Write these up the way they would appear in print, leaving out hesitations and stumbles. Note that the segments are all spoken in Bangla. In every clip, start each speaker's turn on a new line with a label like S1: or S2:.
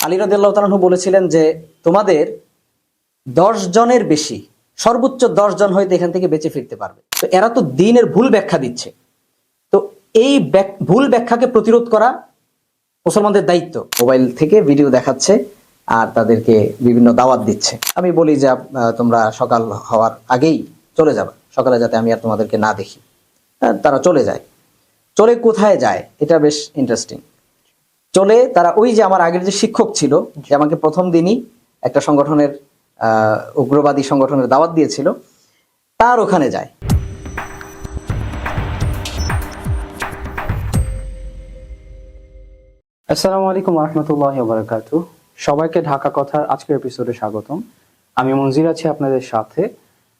S1: আলী রাদিয়াল্লাহু তাআলা আনহু বলেছিলেন যে তোমাদের 10 জনের বেশি, সর্বোচ্চ 10 জন হয়তো এখান থেকে বেঁচে ফিরতে পারবে। তো এরা তো দ্বীনের ভুল ব্যাখ্যা দিচ্ছে। তো এই ভুল ব্যাখ্যাকে প্রতিরোধ করা মুসলমানদের দায়িত্ব। মোবাইল থেকে ভিডিও দেখাচ্ছে আর তাদেরকে বিভিন্ন দাওয়াত দিচ্ছে। আমি বলি যে তোমরা সকাল হওয়ার আগেই চলে যাবে, সকালে যাতে আমি আর তোমাদেরকে না দেখি। তারা চলে যায়। চলে কোথায় যায় এটা বেশ ইন্টারেস্টিং। চলে তারা ওই যে আমার আগের যে শিক্ষক ছিল, যে আমাকে প্রথম দিনই একটা সংগঠনের উগ্রবাদী সংগঠনের দাওয়াত দিয়েছিল, তার ওখানে যায়।
S2: আসসালামু আলাইকুম রহমতুল্লাহি ওয়া বারাকাতুহু। সবাইকে ঢাকা কথার আজকের এপিসোডে স্বাগতম। আমি মনজির আছি আপনাদের সাথে।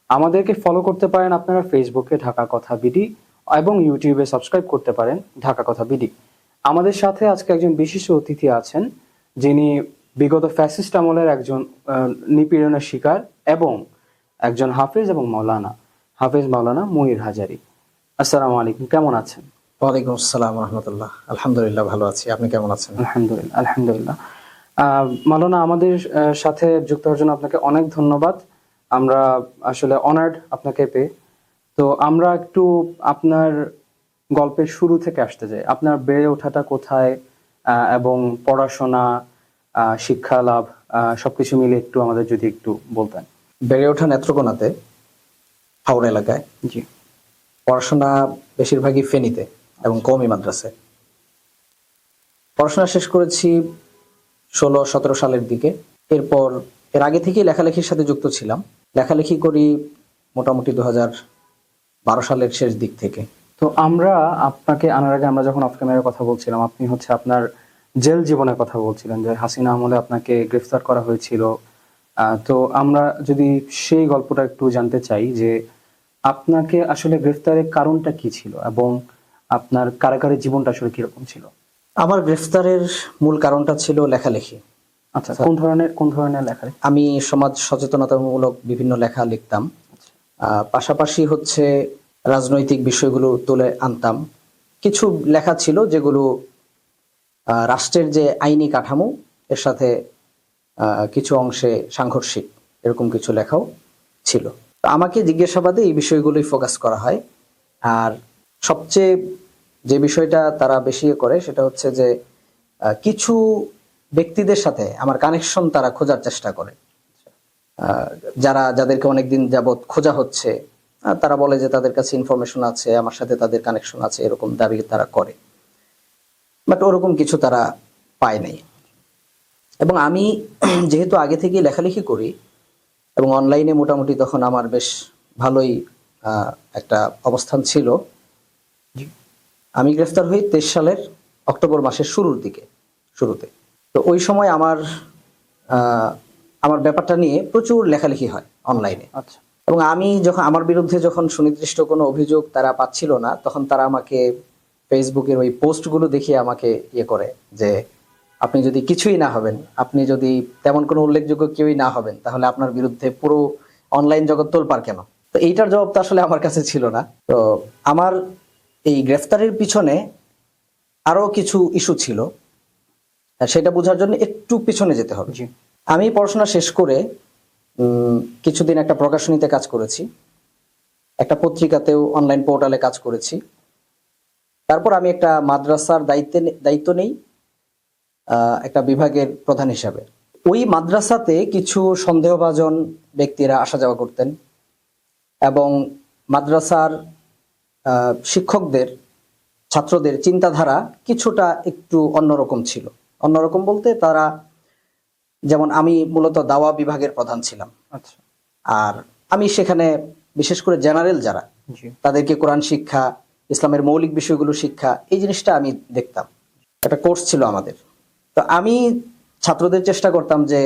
S2: আমাদেরকে ফলো করতে পারেন আপনারা ফেসবুকে ঢাকা কথা বিডি এবং ইউটিউবে সাবস্ক্রাইব করতে পারেন ঢাকা কথা বিডি। আমাদের সাথে আজকে একজন বিশিষ্ট অতিথি আছেন, যিনি বিগত ফ্যাসিস্ট আমলের একজন নিপীড়নের শিকার এবং একজন হাফেজ এবং হাফেজ মাওলানা মুনির হাজারী। আসসালামু আলাইকুম, কেমন আছেন?
S1: ওয়ালাইকুম আসসালাম রহমতুল্লাহ। আলহামদুলিল্লাহ, ভালো আছি। আপনি কেমন আছেন?
S2: আলহামদুলিল্লাহ আলহামদুলিল্লাহ। মাওলানা, আমাদের সাথে যুক্ত হওয়ার জন্য আপনাকে অনেক ধন্যবাদ। আমরা আসলে অনার্ড আপনাকে পেয়ে। তো আমরা একটু আপনার গল্পের শুরু থেকে আসতে চাই। আপনার বেড়ে ওঠাটা কোথায় এবং পড়াশোনা, শিক্ষা লাভ, সবকিছু মিলে একটু আমাদের যদি একটু বলতেন।
S1: বেড়ে ওঠা নেত্রকোনাতে, হাওড়া এলাকায়।
S2: জি।
S1: পড়াশোনা বেশিরভাগই ফেনীতে এবং কওমি মাদ্রাসায়। পড়াশোনা শেষ করেছি 16-17 সালের দিকে। এরপর এর আগে থেকেই লেখালেখির সাথে যুক্ত ছিলাম। লেখালেখি করি মোটামুটি 2012 সালের শেষ দিক থেকে।
S2: তো আমরা আপনাকে আনার আগে আমরা যখন অফ ক্যামেরার কথা বলছিলাম, আপনি হচ্ছে আপনার জেল জীবনের কথা বলছিলেন, যে হাসিনা আমলে আপনাকে গ্রেফতার করা হয়েছিল। তো আমরা যদি সেই গল্পটা একটু জানতে চাই, যে আপনাকে আসলে গ্রেফতারের কারণটা কি ছিল এবং আপনার কারাগারের জীবনটা আসলে কিরকম ছিল?
S1: আমার গ্রেফতারের মূল কারণটা ছিল লেখালেখি।
S2: আচ্ছা, কোন ধরনের লেখালেখি?
S1: আমি সমাজ সচেতনতামূলক বিভিন্ন লেখা লিখতাম। পাশাপাশি হচ্ছে রাজনৈতিক বিষয়গুলো তুলে আনতাম। কিছু লেখা ছিল যেগুলো রাষ্ট্রের যে আইনি কাঠামো এর সাথে কিছু অংশে সাংঘর্ষিক, এরকম কিছু লেখাও ছিল। আমাকে জিজ্ঞাসাবাদে এই বিষয়গুলোই ফোকাস করা হয়। আর সবচেয়ে যে বিষয়টা তারা বেশি করে সেটা হচ্ছে যে কিছু ব্যক্তিদের সাথে আমার কানেকশন তারা খোঁজার চেষ্টা করে, যাদেরকে অনেকদিন যাবৎ খোঁজা হচ্ছে। তারা বলে যে তাদের কাছে ইনফরমেশন আছে, আমার সাথে তাদের কানেকশন আছে, এরকম দাবি তারা করে। বাট ওরকম কিছু তারা পায় নাই। এবং আমি যেহেতু আগে থেকে লেখালেখি করি এবং অনলাইনে মোটামুটি তখন আমার বেশ ভালোই একটা অবস্থান ছিল, আমি গ্রেফতার হই 23 সালের অক্টোবর মাসের শুরুতে। তো ওই সময় আমার ব্যাপারটা নিয়ে প্রচুর লেখালেখি হয় অনলাইনে।
S2: আচ্ছা।
S1: এবং আমি যখন আমার বিরুদ্ধে যখন সুনির্দিষ্ট কোনো অভিযোগ তারা পাচ্ছিল না, তখন তারা আমাকে ফেসবুকের ওই পোস্টগুলো দেখিয়ে আমাকে করে যে আপনি যদি কিছুই না হবেন, আপনি যদি তেমন কোনো উল্লেখযোগ্য কেউই না হবেন, তাহলে আপনার বিরুদ্ধে পুরো অনলাইন জগৎ তোলপাড় কেন? তো এইটার জবাব তো আসলে আমার কাছে ছিল না। তো আমার এই গ্রেফতারের পিছনে আরো কিছু ইস্যু ছিল, সেটা বোঝার জন্য একটু পিছনে যেতে হবে। আমি পড়াশোনা শেষ করে কিছুদিন একটা প্রকাশনীতে কাজ করেছি, একটা পত্রিকাতেও অনলাইন পোর্টালে কাজ করেছি। তারপর আমি একটা মাদ্রাসার দায়িত্ব নেই, একটা বিভাগের প্রধান হিসাবে। ওই মাদ্রাসাতে কিছু সন্দেহভাজন ব্যক্তিরা আসা যাওয়া করতেন এবং মাদ্রাসার শিক্ষকদের, ছাত্রদের চিন্তাধারা কিছুটা একটু অন্যরকম ছিল। অন্যরকম বলতে তারা, যেমন আমি মূলত দাওয়া বিভাগের প্রধান ছিলাম।
S2: আচ্ছা।
S1: আর আমি সেখানে বিশেষ করে জেনারেল যারা, তাদেরকে কোরআন শিক্ষা, ইসলামের মৌলিক বিষয়গুলো শিক্ষা, এই জিনিসটা আমি দেখতাম। একটা কোর্স ছিল আমাদের। তো আমি ছাত্রদের চেষ্টা করতাম যে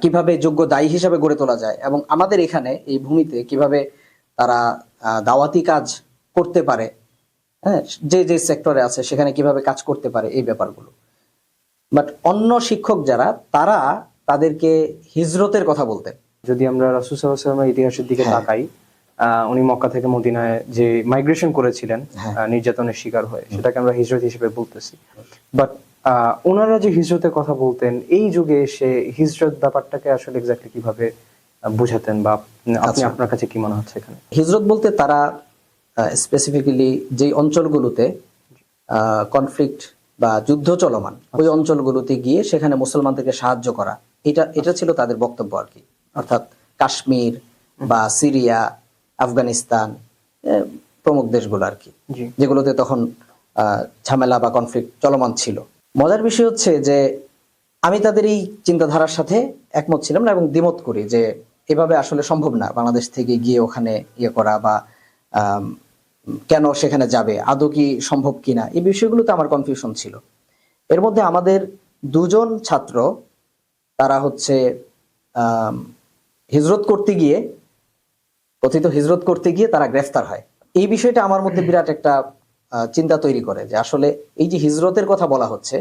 S1: কিভাবে যোগ্য দায়ী হিসাবে গড়ে তোলা যায় এবং আমাদের এখানে এই ভূমিতে কিভাবে তারা দাওয়াতি কাজ করতে পারে, হ্যাঁ, যে সেক্টরে আছে সেখানে কিভাবে কাজ করতে পারে, এই ব্যাপারগুলো। বাট অন্য শিক্ষক যারা, তারা তাদেরকে হিজরতের কথা বলতেন।
S2: যদি আমরা রাসূল সাল্লাল্লাহু আলাইহি ওয়াসাল্লামের ইতিহাসের দিকে তাকাই, উনি মক্কা থেকে মদিনায় যে মাইগ্রেশন করেছিলেন নির্যাতনের শিকার হয়ে, সেটাকে আমরা হিজরত হিসেবে বলতেছি। বাট ওনারা যে হিজরতের কথা বলতেন, এই যুগে এসে হিজরত ব্যাপারটাকে আসলে এক্স্যাক্টলি কিভাবে বুঝাতেন, বা আপনি
S1: আচ্ছা।
S2: আপনার কাছে কি মনে হচ্ছে এখানে?
S1: হিজরত বলতে তারা স্পেসিফিক্যালি যেই অঞ্চলগুলোতে কনফ্লিক্ট বা যুদ্ধ চলমান ওই অঞ্চলগুলোতে গিয়ে সেখানে মুসলমানদেরকে সাহায্য করা, এটা ছিল তাদের বক্তব্য আর কি। অর্থাৎ কাশ্মীর বা সিরিয়া, আফগানিস্তান, প্রমুখ দেশগুলো আর কি,
S2: জি
S1: যেগুলোতে তখন ঝামেলা বা কনফ্লিক্ট চলমান ছিল। মজার বিষয় হচ্ছে যে আমি তাদের এই চিন্তাধারার সাথে একমত ছিলাম না এবং দ্বিমত করি যে এভাবে আসলে সম্ভব না বাংলাদেশ থেকে গিয়ে ওখানে ইয়ে করা, বা আম, কেন সেখানে যাবে, আদৌ কি সম্ভব কিনা, এই বিষয়গুলোতে আমার কনফিউশন ছিল। এর মধ্যে আমাদের দুজন ছাত্র, তারা হচ্ছে আম, হিজরত করতে গিয়ে, কথিত হিজরত করতে গিয়ে তারা গ্রেফতার হয়। এই বিষয়টা আমার মধ্যে বিরাট একটা চিন্তা তৈরি করে যে আসলে এই যে হিজরতের কথা বলা হচ্ছে,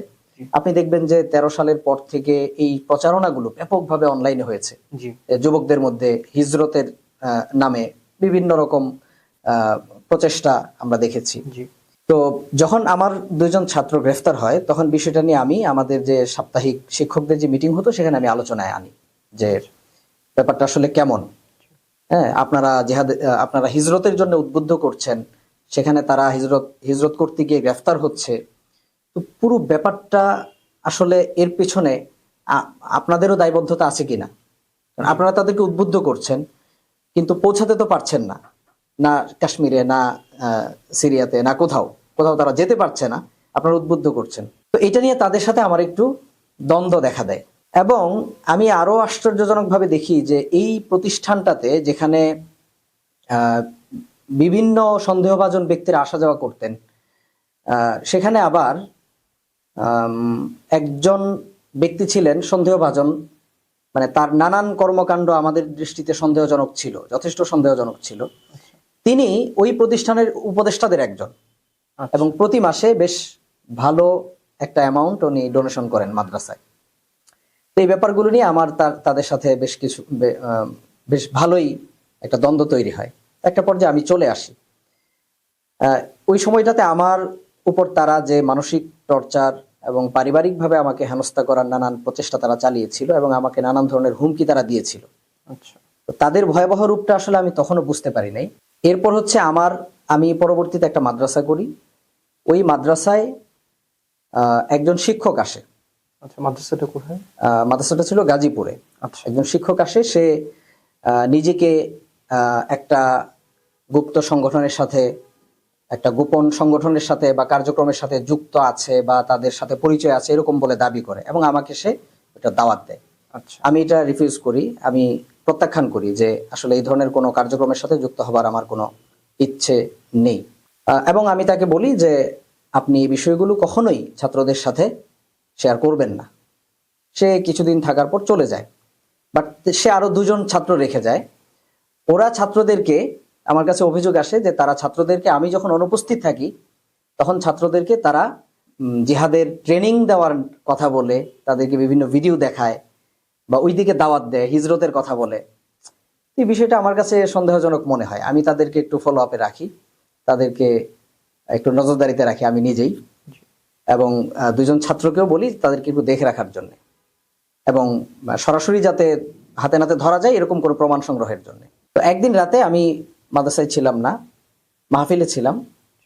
S1: আপনি দেখবেন যে 13 সালের পর থেকে এই প্রচারণাগুলো ব্যাপকভাবে অনলাইনে হয়েছে।
S2: জি
S1: যুবকদের মধ্যে হিজরতের নামে বিভিন্ন রকম প্রচেষ্টা আমরা দেখেছি।
S2: জি
S1: তো যখন আমার দুইজন ছাত্র গ্রেফতার হয়, তখন বিষয়টা নিয়ে আমি আমাদের যে সাপ্তাহিক শিক্ষকদের যে মিটিং হতো সেখানে আমি আলোচনায় আনি যে ব্যাপারটা আসলে কেমন। হ্যাঁ, আপনারা হিজরতের জন্য উদ্বুদ্ধ করছেন, সেখানে তারা হিজরত করতে গিয়ে গ্রেফতার হচ্ছে। তো পুরো ব্যাপারটা আসলে এর পিছনে আপনাদেরও দায়বদ্ধতা আছে কিনা? কারণ আপনারা তাদেরকে উদ্বুদ্ধ করছেন কিন্তু পৌঁছাতে তো পারছেন না, না কাশ্মীরে, না সিরিয়াতে, না কোথাও কোথাও তারা যেতে পারছে না, আপনারা উদ্বুদ্ধ করছেন। তো এটা নিয়ে তাদের সাথে আমার একটু দ্বন্দ্ব দেখা দেয়। এবং আমি আরো আশ্চর্যজনকভাবে দেখি যে এই প্রতিষ্ঠানটাতে যেখানে আহ, বিভিন্ন সন্দেহভাজন ব্যক্তিরা আসা যাওয়া করতেন, সেখানে আবার একজন ব্যক্তি ছিলেন সন্দেহভাজন, মানে তার নানান কর্মকাণ্ড আমাদের দৃষ্টিতে সন্দেহজনক ছিল, যথেষ্ট সন্দেহজনক ছিল। তিনি ওই প্রতিষ্ঠানের উপদেষ্টাদের একজন, এবং প্রতি মাসে বেশ ভালো একটা অ্যামাউন্ট উনি ডোনেশন করেন মাদ্রাসায়। তো এই ব্যাপারগুলো নিয়ে আমার তাদের সাথে বেশ ভালোই একটা দ্বন্দ্ব তৈরি হয়। একটা পর্যায়ে আমি চলে আসি। ওই সময়টাতে আমার উপর তারা যে মানসিক টর্চার এবং পারিবারিকভাবে আমাকে হেনস্থা করার নানান প্রচেষ্টা তারা চালিয়েছিল এবং আমাকে নানান ধরনের হুমকি তারা দিয়েছিল।
S2: আচ্ছা
S1: তো তাদের ভয়াবহ রূপটা আসলে আমি তখনও বুঝতে পারি নাই। এরপর হচ্ছে আমি পরবর্তীতে একটা মাদ্রাসা করি। ওই মাদ্রাসায় একজন শিক্ষক আসে।
S2: আচ্ছা, মাদ্রাসাটা কোথায়?
S1: মাদ্রাসাটা ছিল গাজীপুরে।
S2: আচ্ছা
S1: একজন শিক্ষক আসে, সে নিজেকে একটা গুপ্ত সংগঠনের সাথে, একটা গোপন সংগঠনের সাথে বা কার্যক্রমের সাথে যুক্ত আছে বা তাদের সাথে পরিচয় আছে এরকম বলে দাবি করে এবং আমাকে সে এটা দাওয়াত দেয়।
S2: আচ্ছা
S1: আমি এটা রিফিউজ করি, আমি প্রত্যাখ্যান করি যে আসলে এই ধরনের কোনো কার্যক্রমের সাথে যুক্ত হবার আমার কোনো ইচ্ছে নেই। এবং আমি তাকে বলি যে আপনি এই বিষয়গুলো কখনোই ছাত্রদের সাথে শেয়ার করবেন না। সে কিছুদিন থাকার পর চলে যায়, বাট সে আরো দুজন ছাত্র রেখে যায়। ওরা ছাত্রদেরকে, আমার কাছে অভিযোগ আসে যে তারা ছাত্রদেরকে, আমি যখন অনুপস্থিত থাকি তখন ছাত্রদেরকে তারা জিহাদের ট্রেনিং দেওয়ার কথা বলে, তাদেরকে বিভিন্ন ভিডিও দেখায় বা ওইদিকে দাওয়াত দেয়, হিজরতের কথা বলে। এই বিষয়টা আমার কাছে সন্দেহজনক মনে হয়। আমি তাদেরকে একটু ফলো আপে রাখি, তাদেরকে একটু নজরদারিতে রাখি আমি নিজেই, এবং দুজন ছাত্রকেও বলি তাদেরকে একটু দেখে রাখার জন্য, এবং সরাসরি যাতে হাতে নাতে ধরা যায় এরকম কোনো প্রমাণ সংগ্রহের জন্য। তো একদিন রাতে আমি মাদ্রাসায় ছিলাম না, মাহফিলে ছিলাম।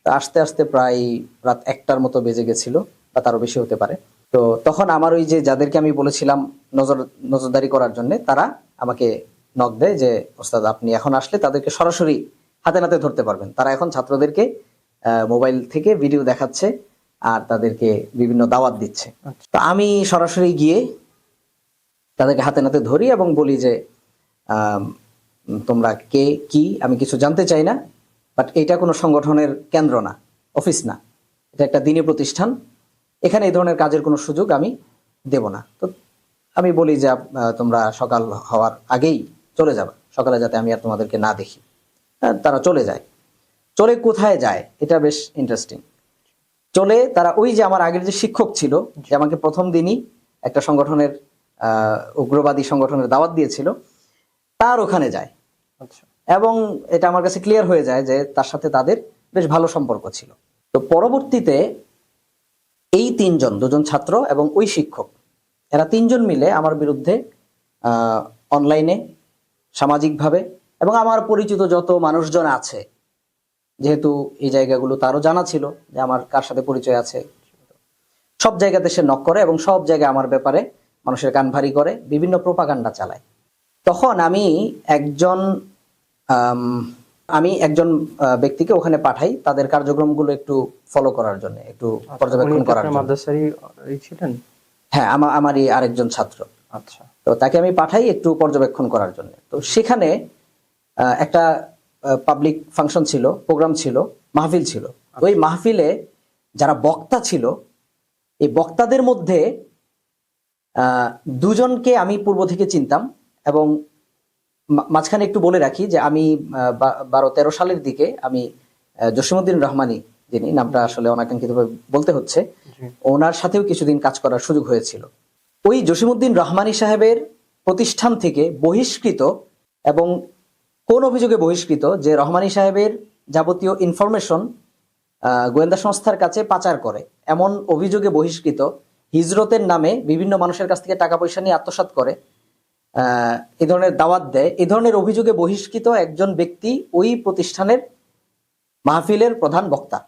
S1: তো আস্তে আস্তে প্রায় রাত 1টার মতো বেজে গেছিল বা তারও বেশি হতে পারে। তো তখন আমার ওই যে যাদেরকে আমি বলেছিলাম নজরদারি করার জন্য, তারা আমাকে নক দেয় যে ওস্তাদ আপনি এখন আসলে তাদেরকে সরাসরি হাতে নাতে ধরতে পারবেন। তারা এখন ছাত্রদেরকে মোবাইল থেকে ভিডিও দেখাচ্ছে আর তাদেরকে বিভিন্ন দাওয়াত দিচ্ছে। তো আমি সরাসরি গিয়ে তাদেরকে হাতে নাতে ধরি এবং বলি যে তোমরা কে, কি, আমি কিছু জানতে চাই না, বাট এটা কোনো সংগঠনের কেন্দ্র না, অফিস না, এটা একটা দিনী প্রতিষ্ঠান, এখানে এই ধরনের কাজের কোনো সুযোগ আমি দেব না। তো আমি বলি যে তোমরা সকাল হওয়ার আগেই চলে যাবে, সকালে যাতে আমি আর তোমাদেরকে না দেখি। তারা চলে যায়। চলে কোথায় যায় এটা বেশ ইন্টারেস্টিং। চলে তারা ওই যে আমার আগের যে শিক্ষক ছিল, যে আমাকে প্রথম দিনই একটা সংগঠনের উগ্রবাদী সংগঠনের দাওয়াত দিয়েছিল, তার ওখানে যায়।
S2: আচ্ছা
S1: এবং এটা আমার কাছে ক্লিয়ার হয়ে যায় যে তার সাথে তাদের বেশ ভালো সম্পর্ক ছিল। তো পরবর্তীতে এই তিনজন, দুজন ছাত্র এবং ওই শিক্ষক, এরা তিনজন মিলে আমার বিরুদ্ধে অনলাইনে, সামাজিকভাবে এবং আমার পরিচিত যত মানুষজন আছে, যেহেতু এই জায়গাগুলো তারও জানা ছিল যে আমার কার সাথে পরিচয় আছে, সব জায়গাতে সে নক করে এবং সব জায়গায় আমার ব্যাপারে মানুষের কান ভারী করে, বিভিন্ন প্রোপাগান্ডা চালায়। তখন আমি একজন ব্যক্তিকে ওখানে পাঠাই তাদের কার্যক্রমগুলো একটু ফলো করার জন্য, একটু পর্যবেক্ষণ করার জন্য।
S2: মাদ্রাসারই ছিলেন?
S1: হ্যাঁ, আমারই আরেকজন ছাত্র।
S2: আচ্ছা।
S1: তো তাকে আমি পাঠাই একটু পর্যবেক্ষণ করার জন্য। তো সেখানে একটা পাবলিক ফাংশন ছিল, প্রোগ্রাম ছিল, মাহফিল ছিল। ওই মাহফিলে যারা বক্তা ছিল, এই বক্তাদের মধ্যে দুজনকে আমি পূর্ব থেকে চিনতাম। এবং মাঝখানে একটু বলে রাখি যে আমি 12-13 সালের দিকে আমি জসিমউদ্দিন রহমানী, যিনি নামটা আসলে অনাকাঙ্ক্ষিতভাবে বলতে হচ্ছে, ওনার সাথেও কিছুদিন কাজ করার সুযোগ হয়েছিল। ওই জসিমউদ্দিন রহমানী সাহেবের প্রতিষ্ঠান থেকে বহিষ্কৃত, এবং কোন অভিযোগে বহিষ্কৃত, যে রহমানী সাহেবের যাবতীয় ইনফরমেশন গোয়েন্দা সংস্থার কাছে পাচার করে, এমন অভিযোগে বহিষ্কৃত, হিজরতের নামে বিভিন্ন মানুষের কাছ থেকে টাকা পয়সা নিয়ে আত্মসাৎ করে, এই ধরনের দাওয়াত দেয়, এই ধরনের অভিযোগে বহিষ্কৃত একজন ব্যক্তি ওই প্রতিষ্ঠানের মাহফিলের প্রধান বক্তা।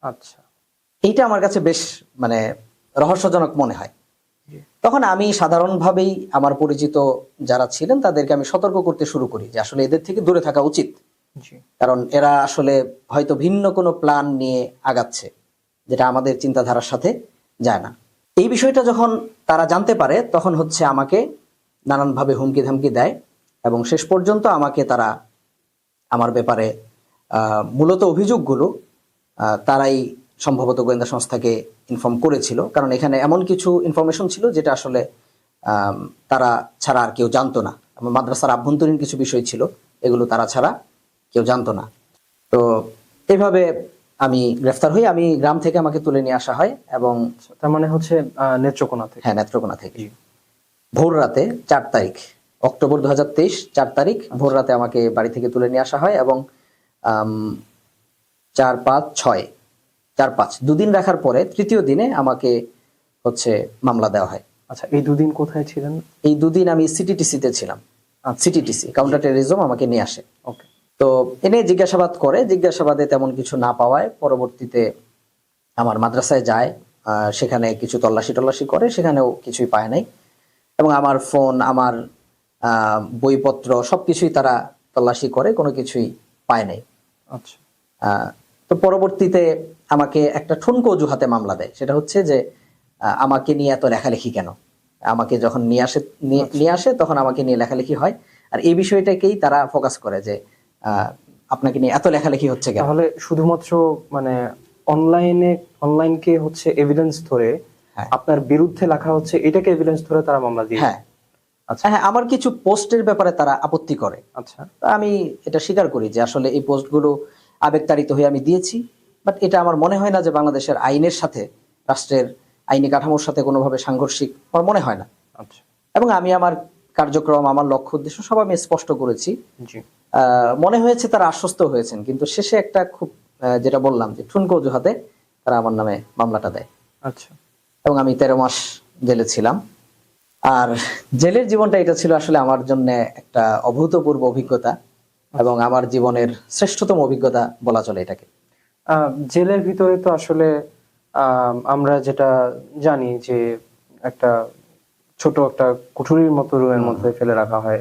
S2: আচ্ছা।
S1: এইটা আমার কাছে বেশ রহস্যজনক মনে হয়। তখন আমি সাধারণভাবেই আমার পরিচিত যারা ছিলেন তাদেরকে আমি সতর্ক করতে শুরু করি যে আসলে এদের থেকে দূরে থাকা উচিত, কারণ এরা আসলে হয়তো ভিন্ন কোনো প্ল্যান নিয়ে আগাচ্ছে, যেটা আমাদের চিন্তাধারার সাথে যায় না। এই বিষয়টা যখন তারা জানতে পারে, তখন হচ্ছে আমাকে নানানভাবে হুমকি ধামকি দেয়, এবং শেষ পর্যন্ত আমাকে তারা আমার ব্যাপারে মূলত অভিযোগগুলো তারাই সম্ভবত গোয়েন্দা সংস্থাকে ইনফর্ম করেছিল, কারণ এখানে এমন কিছু ইনফরমেশন ছিল যেটা আসলে তারা ছাড়া আর কেউ জানতো না। আমার মাদ্রাসার আভ্যন্তরীণ কিছু বিষয় ছিল, এগুলো তারা ছাড়া কেউ জানতো না। তো এইভাবে আমি গ্রেফতার হই। আমি গ্রাম থেকে আমাকে তুলে নিয়ে আসা হয়, এবং
S2: তার মানে হচ্ছে নেত্রকোনা থেকে?
S1: হ্যাঁ, নেত্রকোনা থেকে। ভোর রাতে 4 তারিখ অক্টোবর 2023, 4 তারিখ ভোর রাতে আমাকে বাড়ি থেকে তুলে নিয়ে আসা হয়, এবং 4, 5, 6, 4, 5 দুদিন রাখার পরে তৃতীয় দিনে আমাকে হচ্ছে মামলা দেওয়া হয়।
S2: আচ্ছা, এই দুদিন কোথায় ছিলেন?
S1: এই দুদিন আমি সিটিটিসিতে ছিলাম। সিটিটিসি, কাউন্টার টেররিজম, আমাকে নিয়ে আসে।
S2: ওকে।
S1: তো এনে জিজ্ঞাসাবাদ করে, জিজ্ঞাসাবাদে তেমন কিছু না পাওয়ায় পরবর্তীতে আমার মাদ্রাসায় যায়, সেখানে কিছু তল্লাশি করে, সেখানেও কিছুই পায় নাই, এবং আমার ফোন, আমার বইপত্র সবকিছুই তারা তল্লাশি করে, কোনো কিছুই পায় নাই।
S2: আচ্ছা।
S1: তো পরবর্তীতে আমাকে একটা ঠুনকো অজুহাতে মামলা দেয়, সেটা হচ্ছে যে আমাকে নিয়ে এত লেখালেখি কেন। আমাকে যখন নিয়ে আসে তখন আমাকে নিয়ে লেখালেখি হয়, আর এই বিষয়টাকেই তারা ফোকাস করে যে আপনাকে নিয়ে এত লেখালেখি হচ্ছে কেন।
S2: তাহলে শুধুমাত্র অনলাইনকে হচ্ছে এভিডেন্স ধরে, আপনার বিরুদ্ধে লেখা হচ্ছে, এটাকে এভিডেন্স ধরে তারা মামলা দিয়ে?
S1: হ্যাঁ। আচ্ছা, হ্যাঁ, আমার কিছু পোস্টের ব্যাপারে তারা আপত্তি করে।
S2: আচ্ছা।
S1: আমি এটা স্বীকার করি যে আসলে এই পোস্টগুলো আবেগতাড়িত হয়ে আমি দিয়েছি, বাট এটা আমার মনে হয় না যে বাংলাদেশের আইনের সাথে, রাষ্ট্রের আইনি কাঠামোর সাথে কোনোভাবে সাংঘর্ষিক, আমার মনে হয় না।
S2: আচ্ছা।
S1: এবং আমি আমার কার্যক্রম, আমার লক্ষ্য উদ্দেশ্য সব আমি স্পষ্ট করেছি।
S2: জি।
S1: মনে হয়েছে তারা আশ্বস্ত হয়েছেন, কিন্তু শেষে একটা খুব যেটা বললাম যে ঠুনকো অজুহাতে তারা আমার নামে মামলাটা দেয়।
S2: আচ্ছা।
S1: এবং আমি 13 মাস জেলে ছিলাম। আর জেলের জীবনটা এটা ছিল আসলে আমার জন্য একটা অভূতপূর্ব অভিজ্ঞতা, এবং আমার জীবনের শ্রেষ্ঠতম অভিজ্ঞতা বলা চলে এটাকে।
S2: জেলের ভিতরে তো আসলে আমরা যেটা জানি যে একটা ছোট একটা কুঠুরির মতো রুমের মধ্যে ফেলে রাখা হয়,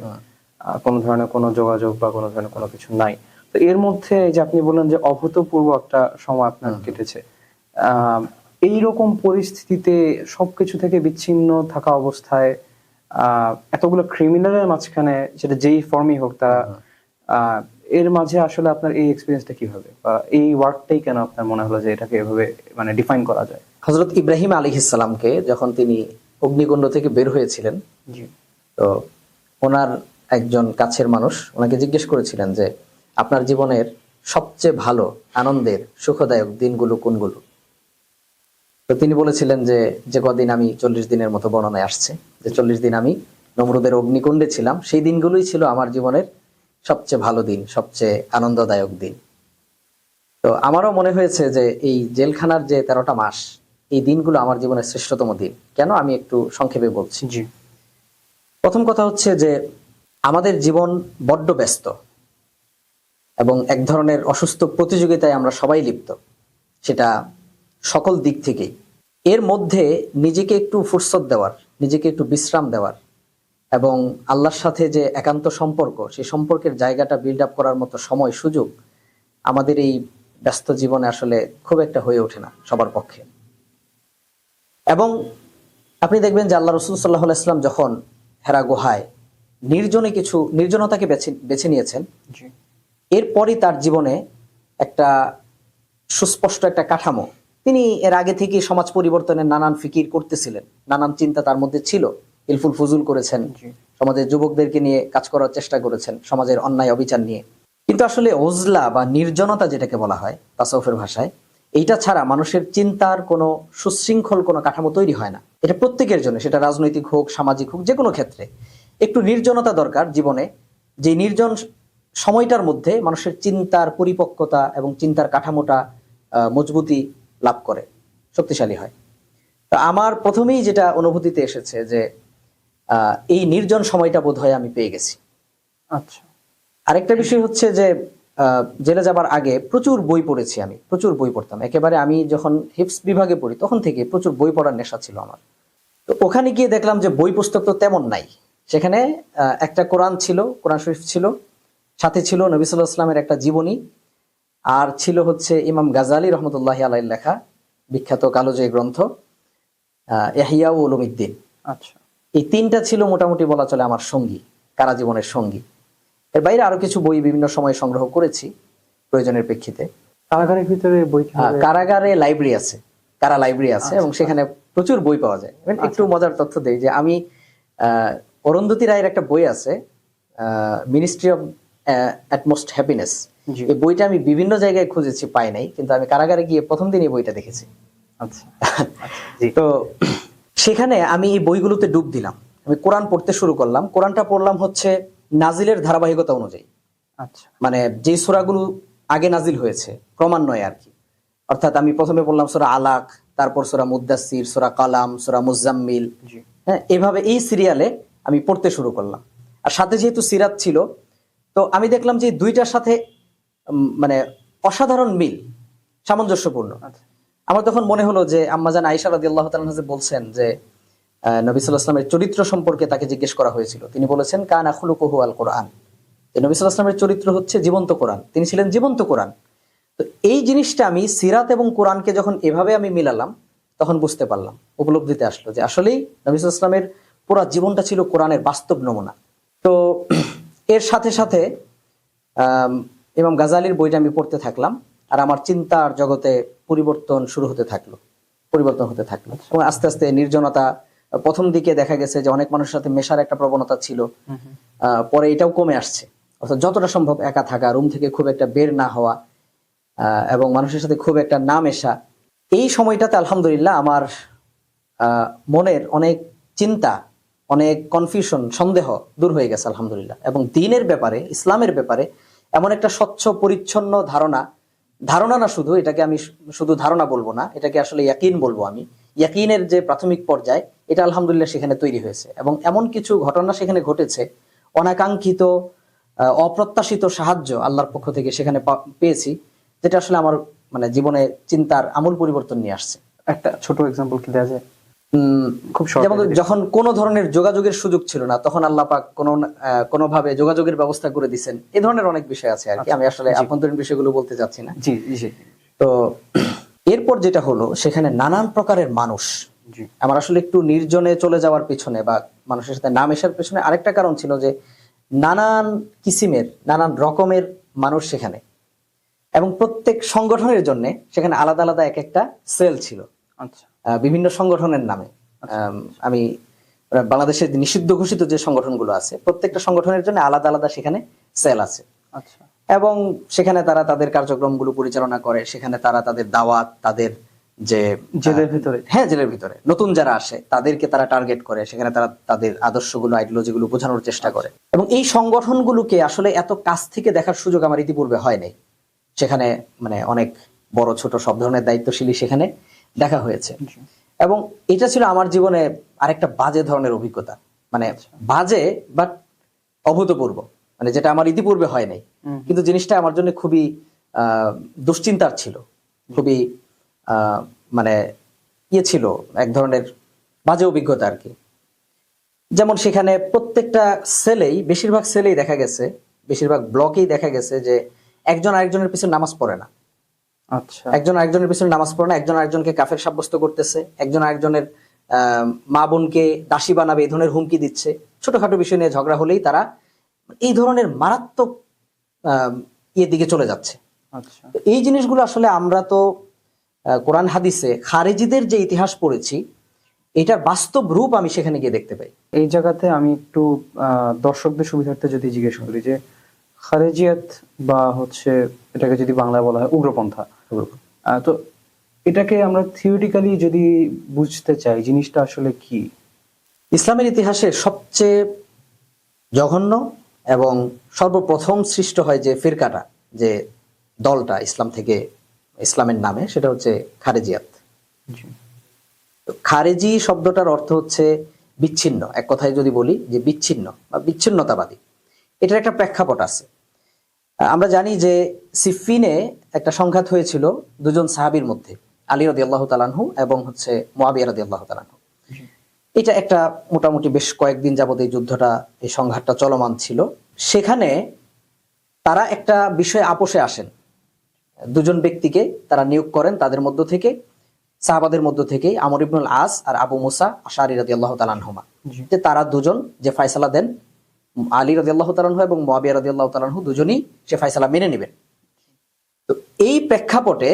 S2: কোনো ধরনের কোনো যোগাযোগ বা কোনো ধরনের কোনো কিছু নাই। তো এর মধ্যে যে আপনি বললেন যে অভূতপূর্ব একটা সময় আপনার কেটেছে, এইরকম পরিস্থিতিতে সবকিছু থেকে বিচ্ছিন্ন থাকা অবস্থায় এতগুলো ক্রিমিনালের মাঝখানে, সেটা যেই ফর্মই হোক, তারা এর মাঝে আসলে আপনার এই এক্সপেরিয়েন্সটা কিভাবে, বা এই ওয়ার্কটাই কেন আপনার মনে হলো যে এটাকে এভাবে ডিফাইন করা যায়?
S1: হযরত ইব্রাহিম আলাইহিস সালামকে যখন তিনি অগ্নিকুণ্ড থেকে বের হয়েছিলেন, তো ওনার একজন কাছের মানুষ ওনাকে জিজ্ঞেস করেছিলেন যে আপনার জীবনের সবচেয়ে ভালো, আনন্দের, সুখদায়ক দিনগুলো কোনগুলো। তো তিনি বলেছিলেন যে কদিন আমি 40 দিনের মতো বর্ণনায় আসছে, যে 40 দিন আমি নমরুদের অগ্নিকুণ্ডে ছিলাম, সেই দিনগুলোই ছিল আমার জীবনের সবচেয়ে ভালো দিন, সবচেয়ে আনন্দদায়ক দিন। তো আমারও মনে হয়েছে যে এই জেলখানার যে 13টা মাস, এই দিনগুলো আমার জীবনের শ্রেষ্ঠতম দিন। কেন, আমি একটু সংক্ষেপে বলছি।
S2: জি।
S1: প্রথম কথা হচ্ছে যে আমাদের জীবন বড্ড ব্যস্ত এবং এক ধরনের অসুস্থ প্রতিযোগিতায় আমরা সবাই লিপ্ত, সেটা সকল দিক থেকেই। এর মধ্যে নিজেকে একটু ফুরসত দেওয়ার, নিজেকে একটু বিশ্রাম দেওয়ার এবং আল্লাহর সাথে যে একান্ত সম্পর্ক, সেই সম্পর্কের জায়গাটা বিল্ড আপ করার মতো সময় সুযোগ আমাদের এই ব্যস্ত জীবনে আসলে খুব একটা হয়ে ওঠে না সবার পক্ষে। এবং আপনি দেখবেন যে আল্লাহ রাসূল সাল্লাল্লাহু আলাইহি ওয়াসাল্লাম যখন হেরা গুহায় নির্জনতাকে বেছে নিয়েছেন,
S2: জি।
S1: এরপরই তার জীবনে একটা সুস্পষ্ট একটা কাঠামো, তিনি এর আগে থেকে সমাজ পরিবর্তনের নানান ফিকির করতেছিলেন, নানান চিন্তা তার মধ্যে ছিল, ইলফুল ফুজুল করেছেন,
S2: জি।
S1: সমাজের যুবকদেরকে নিয়ে কাজ করার চেষ্টা করেছেন, সমাজের অন্যায় অবিচার নিয়ে। কিন্তু আসলে ওজলা বা নির্জনতা যেটাকে বলা হয় তাসাউফের ভাষায়, এইটা ছাড়া মানুষের চিন্তার কোনো সুশৃঙ্খল কোনো কাঠামো তৈরি হয় না। এটা প্রত্যেকের জন্য, সেটা রাজনৈতিক হোক, সামাজিক হোক, যে কোনো ক্ষেত্রে একটু নির্জনতা দরকার জীবনে। যে নির্জন সময়টার মধ্যে মানুষের চিন্তার পরিপক্কতা এবং চিন্তার কাঠামোটা মজবুতি লাভ করে, শক্তিশালী হয়। তো আমার প্রথমেই যেটা অনুভূতিতে এসেছে যে এই নির্জন সময়টা বোধহয় আমি পেয়ে গেছি।
S2: আচ্ছা।
S1: আরেকটা বিষয় হচ্ছে যে জেলে যাবার আগে প্রচুর বই পড়েছি, আমি প্রচুর বই পড়তাম একেবারে। আমি যখন হিফজ বিভাগে পড়ি তখন থেকে প্রচুর বই পড়ার নেশা ছিল আমার। তো ওখানে গিয়ে দেখলাম যে বই পুস্তক তো তেমন নাই। সেখানে একটা কোরআন ছিল, কোরআন শরীফ ছিল, সাথে ছিল নবী সাল্লাল্লাহু আলাইহি ওয়াসাল্লামের একটা জীবনী, আর ছিল হচ্ছে ইমাম গাজালি রহমতুল্লাহি আলাইহির লেখা বিখ্যাত কালোজয়ী গ্রন্থ ইহয়া উলুমিদ্দিন।
S2: আচ্ছা।
S1: এই তিনটা ছিল মোটামুটি বলা চলে আমার সঙ্গী, কারা জীবনের সঙ্গী। এর বাইরে আরো কিছু বই বিভিন্ন সময় সংগ্রহ করেছি প্রয়োজনের প্রেক্ষিতে।
S2: কারাগারের ভিতরে বই কিভাবে?
S1: কারাগারে লাইব্রেরি আছে, কারা লাইব্রেরি আছে, এবং
S2: আচ্ছা।
S1: সেখানে প্রচুর বই পাওয়া যায়। একটু মজার তথ্য দেই যে আমি অরুন্ধতী রায়ের একটা বই আছে, মিনিস্ট্রি অফ অ্যাটমোস্ট হ্যাপিনেস।
S2: জি।
S1: এই বইটা আমি বিভিন্ন জায়গায় খুঁজেছি, পাই নাই, কিন্তু আমি কারাগারে গিয়ে প্রথম দিন এই বইটা দেখেছি।
S2: আচ্ছা। জি।
S1: তো সেখানে আমি এই বইগুলোতে ডুব দিলাম, আমি কোরআন পড়তে শুরু করলাম। কোরআনটা পড়লাম হচ্ছে নাজিলের ধারাবাহিকতা অনুযায়ী,
S2: আচ্ছা।
S1: মানে যে সূরাগুলো আগে নাজিল হয়েছে ক্রমান্বয়ে আর কি। অর্থাৎ আমি প্রথমে পড়লাম সূরা আলাক, তারপর সূরা মুদ্দাসসির, সূরা কালাম, সূরা মুজাম্মিল,
S2: জি।
S1: হ্যাঁ, এভাবে এই সিরিয়ালে আমি পড়তে শুরু করলাম। আর সাথে যেহেতু সিরাত ছিল, তো আমি দেখলাম যে দুইটার সাথে মানে অসাধারণ মিল, সামঞ্জস্যপূর্ণ।
S2: আচ্ছা।
S1: আমার তখন মনে হলো যে আম্মাজান আয়েশা রাদিয়াল্লাহু তাআলা আনহা বলছেন যে নবী সাল্লাল্লাহু আলাইহি ওয়াসাল্লামের চরিত্র সম্পর্কে তাকে জিজ্ঞেস করা হয়েছিল, তিনি বলেছেন কানা খুলুকুহু আল কোরআন, যে নবী সাল্লাল্লাহু আলাইহি ওয়াসাল্লামের চরিত্র হচ্ছে জীবন্ত কোরআন, তিনি ছিলেন জীবন্ত কোরআন। তো এই জিনিসটা আমি সিরাত এবং কোরআনকে যখন এভাবে আমি মিলালাম, তখন বুঝতে পারলাম, উপলব্ধিতে আসলো যে আসলেই নবী সাল্লাল্লাহু আলাইহি ওয়াসাল্লামের পুরো জীবনটা ছিল কোরআনের বাস্তব নমুনা। তো এর সাথে সাথে ইমাম গাজালির বইটা আমি পড়তে থাকলাম, আর আমার চিন্তার জগতে পরিবর্তন হতে থাকলো। এবং আস্তে আস্তে নির্জনতা, প্রথম দিকে দেখা গেছে যে অনেক মানুষের সাথে মেশার একটা প্রবণতা ছিল, পরে এটাও কমে আসছে। অর্থাৎ যতটা সম্ভব একা থাকা, রুম থেকে খুব একটা বের না হওয়া, এবং মানুষের সাথে খুব একটা না মেশা। এই সময়টাতে আলহামদুলিল্লাহ আমার মনের অনেক চিন্তা, অনেক কনফিউশন, সন্দেহ দূর হয়ে গেছে আলহামদুলিল্লাহ। এবং দ্বীনের ব্যাপারে, ইসলামের ব্যাপারে এমন একটা স্বচ্ছ পরিচ্ছন্ন ধারণা না, শুধু এটাকে আমি শুধু ধারণা বলবো না, এটাকে আসলে ইয়াকিন বলবো আমি। ইয়াকিনের যে প্রাথমিক পর্যায়, এটা আলহামদুলিল্লাহ সেখানে তৈরি হয়েছে। এবং এমন কিছু ঘটনা সেখানে ঘটেছে, অনাকাঙ্ক্ষিত অপ্রত্যাশিত সাহায্য আল্লাহর পক্ষ থেকে সেখানে পেয়েছি, যেটা আসলে আমার মানে জীবনে চিন্তার আমূল পরিবর্তন নিয়ে আসছে।
S2: একটা ছোট এক্সাম্পল কি দেওয়া যায়? খুব
S1: যেমন যখন কোনো ধরনের যোগাযোগের সুযোগ ছিল না, তখন আল্লাহ পাক কোনোভাবে যোগাযোগের ব্যবস্থা করে দিয়েছেন। এই ধরনের অনেক বিষয় আছে আর কি, আমি আসলে আভ্যন্তরীণ বিষয়গুলো বলতে চাচ্ছি না।
S2: জি জি।
S1: তো এরপর যেটা হলো, সেখানে নানান প্রকারের মানুষ।
S2: জি।
S1: আমার আসলে একটু নির্জনে চলে যাওয়ার পেছনে বা মানুষের সাথে না মেশার পেছনে আরেকটা কারণ ছিল যে নানান কিসিমের, নানান রকমের মানুষ সেখানে, এবং প্রত্যেক সংগঠনের জন্য সেখানে আলাদা আলাদা এক একটা সেল ছিল।
S2: আচ্ছা।
S1: বিভিন্ন সংগঠনের নামে, আমি বাংলাদেশের নিষিদ্ধ ঘোষিত যে সংগঠনগুলো আছে, প্রত্যেকটা সংগঠনের জন্য আলাদা আলাদা সেখানে সেল আছে।
S2: আচ্ছা।
S1: এবং সেখানে তারা তাদের কার্যক্রমগুলো পরিচালনা করে, সেখানে তারা তাদের দাওয়াত, তাদের যে
S2: জেলের ভিতরে,
S1: হ্যাঁ জেলের ভিতরে নতুন যারা আসে তাদেরকে তারা টার্গেট করে, সেখানে তারা তাদের আদর্শগুলো, আইডিওলজিগুলো বোঝানোর চেষ্টা করে। এবং এই সংগঠনগুলোকে আসলে এত কাছ থেকে দেখার সুযোগ আমার ইতিপূর্বে হয় নাই। সেখানে মানে অনেক বড় ছোট সব ধরনের দায়িত্বশীলী সেখানে, দেখা হয়েছে।
S2: জি।
S1: এবং এটা ছিল আমার জীবনে আরেকটা বাজে ধরনের অভিজ্ঞতা, মানে বাজে বাট অভূতপূর্ব, মানে যেটা আমার ইতিপূর্বে হয় নাই, কিন্তু জিনিসটা আমার জন্য খুবই দুশ্চিন্তার ছিল, খুবই মানে ইয়ে ছিল, এক ধরনের বাজে অভিজ্ঞতা আর কি। যেমন সেখানে প্রত্যেকটা সেলেই, বেশিরভাগ সেলেই দেখা গেছে, বেশিরভাগ ব্লকেই দেখা গেছে যে একজন আরেকজনের পিছনে নামাজ পড়ে না।
S2: আচ্ছা।
S1: একজন আরেকজনের পিছনে নামাজ পড়ে না, একজন আরেকজনকে কাফের সাব্যস্ত করতেছে, একজন আরেকজনের মা বোনকে দাসী বানাবে এই ধরনের হুমকি দিচ্ছে। ছোটখাটো বিষয় নিয়ে ঝগড়া হলেই তারা এই ধরনের মারাত্মক ইয়ের দিকে চলে যাচ্ছে।
S2: আচ্ছা।
S1: তো এই জিনিসগুলো আসলে আমরা তো কোরআন হাদিসে খারেজিদের যে ইতিহাস পড়েছি, এটার বাস্তব রূপ আমি সেখানে গিয়ে দেখতে পাই।
S2: এই জায়গাতে আমি একটু দর্শকদের সুবিধার্থে যদি জিজ্ঞেস করি যে খারেজিয়াত বা হচ্ছে এটাকে যদি বাংলায় বলা হয় উগ্রপন্থা, তো এটাকে আমরা থিওরিটিক্যালি যদি বুঝতে চাই জিনিসটা আসলে কি?
S1: ইসলামের ইতিহাসে সবচেয়ে জঘন্য এবং সর্বপ্রথম সৃষ্ট হয় যে ফিরকাটা, যে দলটা ইসলাম থেকে, ইসলামের নামে, সেটা হচ্ছে খারেজিয়াত।
S2: জি।
S1: তো খারেজি শব্দটার অর্থ হচ্ছে বিচ্ছিন্ন, এক কথায় যদি বলি যে বিচ্ছিন্ন বা বিচ্ছিন্নতাবাদী। এটার একটা প্রেক্ষাপট আছে। আমরা জানি যে সিফিনে একটা সংঘাত হয়েছিল দুজন সাহাবীর মধ্যে, আলী রাদিয়াল্লাহু তাআলা আনহু এবং হচ্ছে মুআবিয়া রাদিয়াল্লাহু তাআলা আনহু। এটা একটা মোটামুটি বেশ কয়েকদিন যাবত এই যুদ্ধটা, এই সংঘাতটা চলমান ছিল। সেখানে তারা একটা বিষয়ে আপোষে আসেন, দুজন ব্যক্তিকে তারা নিয়োগ করেন তাদের মধ্য থেকে, সাহাবাদের মধ্য থেকে, আমর ইবনুল আস আর আবু মুসা আশআরী রাদিয়াল্লাহু তাআলা আনহুমা, যে তারা দুজন যে ফয়সালা দেন, আলী রাদিয়াল্লাহু তাআলা আনহু এবং মুআবিয়া রাদিয়াল্লাহু তাআলা আনহু দুজনই সে ফয়সালা মেনে নেবেন। তো এই প্রেক্ষাপটে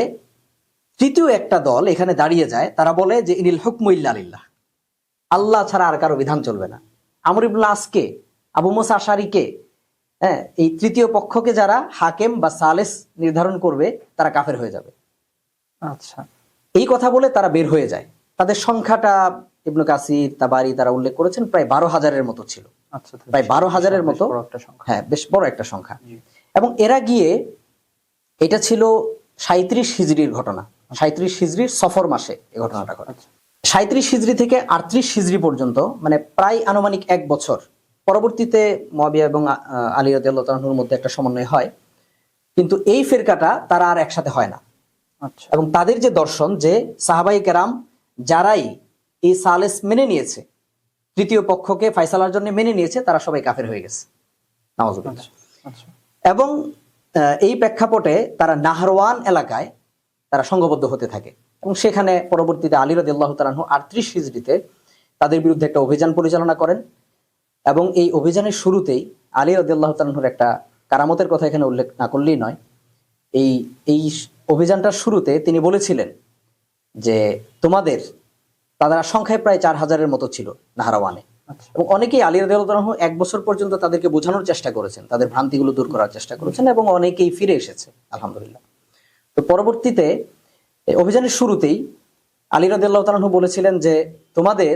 S1: তৃতীয় একটা দল এখানে দাঁড়িয়ে যায়, তারা বলে যে ইনিল হুকমু ইল্লা লিল্লাহ, আল্লাহ ছাড়া আর কারো বিধান চলবে না। আমর ইবনুল আসকে, আবু মুসা আশআরীকে, হ্যাঁ, এই তৃতীয় পক্ষকে যারা হাকেম বা সালেস নির্ধারণ করবে তারা কাফের হয়ে যাবে।
S2: আচ্ছা।
S1: এই কথা বলে তারা বের হয়ে যায়। তাদের সংখ্যাটা ইবনে কাসির, তাবারি তারা উল্লেখ করেছেন প্রায় 12,000-এর মতো ছিল।
S2: আচ্ছা,
S1: প্রায় 12,000-এর
S2: বেশ
S1: মতো,
S2: বড় একটা সংখ্যা।
S1: হ্যাঁ বেশ বড় একটা সংখ্যা।
S2: জি।
S1: এবং এরা গিয়ে, এটা ছিল 37 হিজরির ঘটনা, 37 হিজরির সফর মাসে এই ঘটনাটা ঘটে। 37 হিজরি থেকে 38 হিজরি পর্যন্ত, মানে প্রায় আনুমানিক 1 বছর। পরবর্তীতে মুআবিয়া এবং আলী রাদিয়াল্লাহু তাআলা আনহুর মধ্যে একটা সমন্বয় হয়, কিন্তু এই ফিরকাটা তারা আর একসাথে হয় না।
S2: আচ্ছা।
S1: এবং তাদের যে দর্শন, যে সাহাবাই কেরাম যারাই এই সালেস মেনে নিয়েছে, তৃতীয় পক্ষকে ফয়সালার জন্য মেনে নিয়েছে, তারা সবাই কাফের হয়ে গেছে, নাউযুবিল্লাহ।
S2: আচ্ছা।
S1: এবং এই প্রেক্ষাপটে তারা নাহরওয়ান এলাকায় তারা সংঘবদ্ধ হতে থাকে, এবং সেখানে পরবর্তীতে আলী রাদিয়াল্লাহু তাআলা আনহু 38 হিজরিতে তাদের বিরুদ্ধে একটা অভিযান পরিচালনা করেন। এবং এই অভিযানের শুরুতেই আলী রাদিয়াল্লাহু তাআলা আনহুর একটা কারামতের কথা এখানে উল্লেখ না করলেই নয়। এই এই অভিযানটার শুরুতে তিনি বলেছিলেন যে তোমাদের, তারা সংখ্যায় প্রায় 4,000-এর মতো ছিল নাহরাওয়ানে,
S2: আচ্ছা।
S1: এবং অনেকেই আলী রাদিয়াল্লাহু তাআলা আনহু 1 বছর পর্যন্ত তাদেরকে বোঝানোর চেষ্টা করেছেন, তাদের ভ্রান্তিগুলো দূর করার চেষ্টা করেছেন, এবং অনেকেই ফিরে এসেছে আলহামদুলিল্লাহ। তো পরবর্তীতে অভিযানের শুরুতেই আলী রাদিয়াল্লাহু তাআলা আনহু বলেছিলেন যে তোমাদের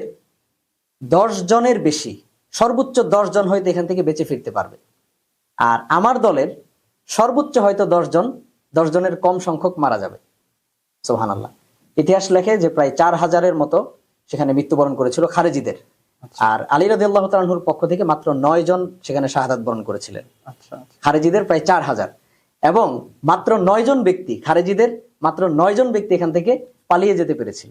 S1: 10 জনের বেশি, সর্বোচ্চ 10 জন হয়তো এখান থেকে বেঁচে ফিরতে পারবে, আর আমার দলের সর্বোচ্চ হয়তো 10 জন, 10 জনের কম সংখ্যক মারা যাবে। সুবহানাল্লাহ। ইতিহাস লেখে যে প্রায় 4,000-এর মতো সেখানে মৃত্যুবরণ করেছিল খারেজিদের, আর আলী রাদিয়াল্লাহু তাআলা আনহুর পক্ষ থেকে মাত্র 9 জন সেখানে শাহাদাত বরণ করেছিলেন।
S2: আচ্ছা।
S1: খারেজিদের প্রায় 4,000, এবং মাত্র 9 জন ব্যক্তি, খারেজিদের মাত্র 9 জন ব্যক্তি এখান থেকে পালিয়ে যেতে পেরেছিল।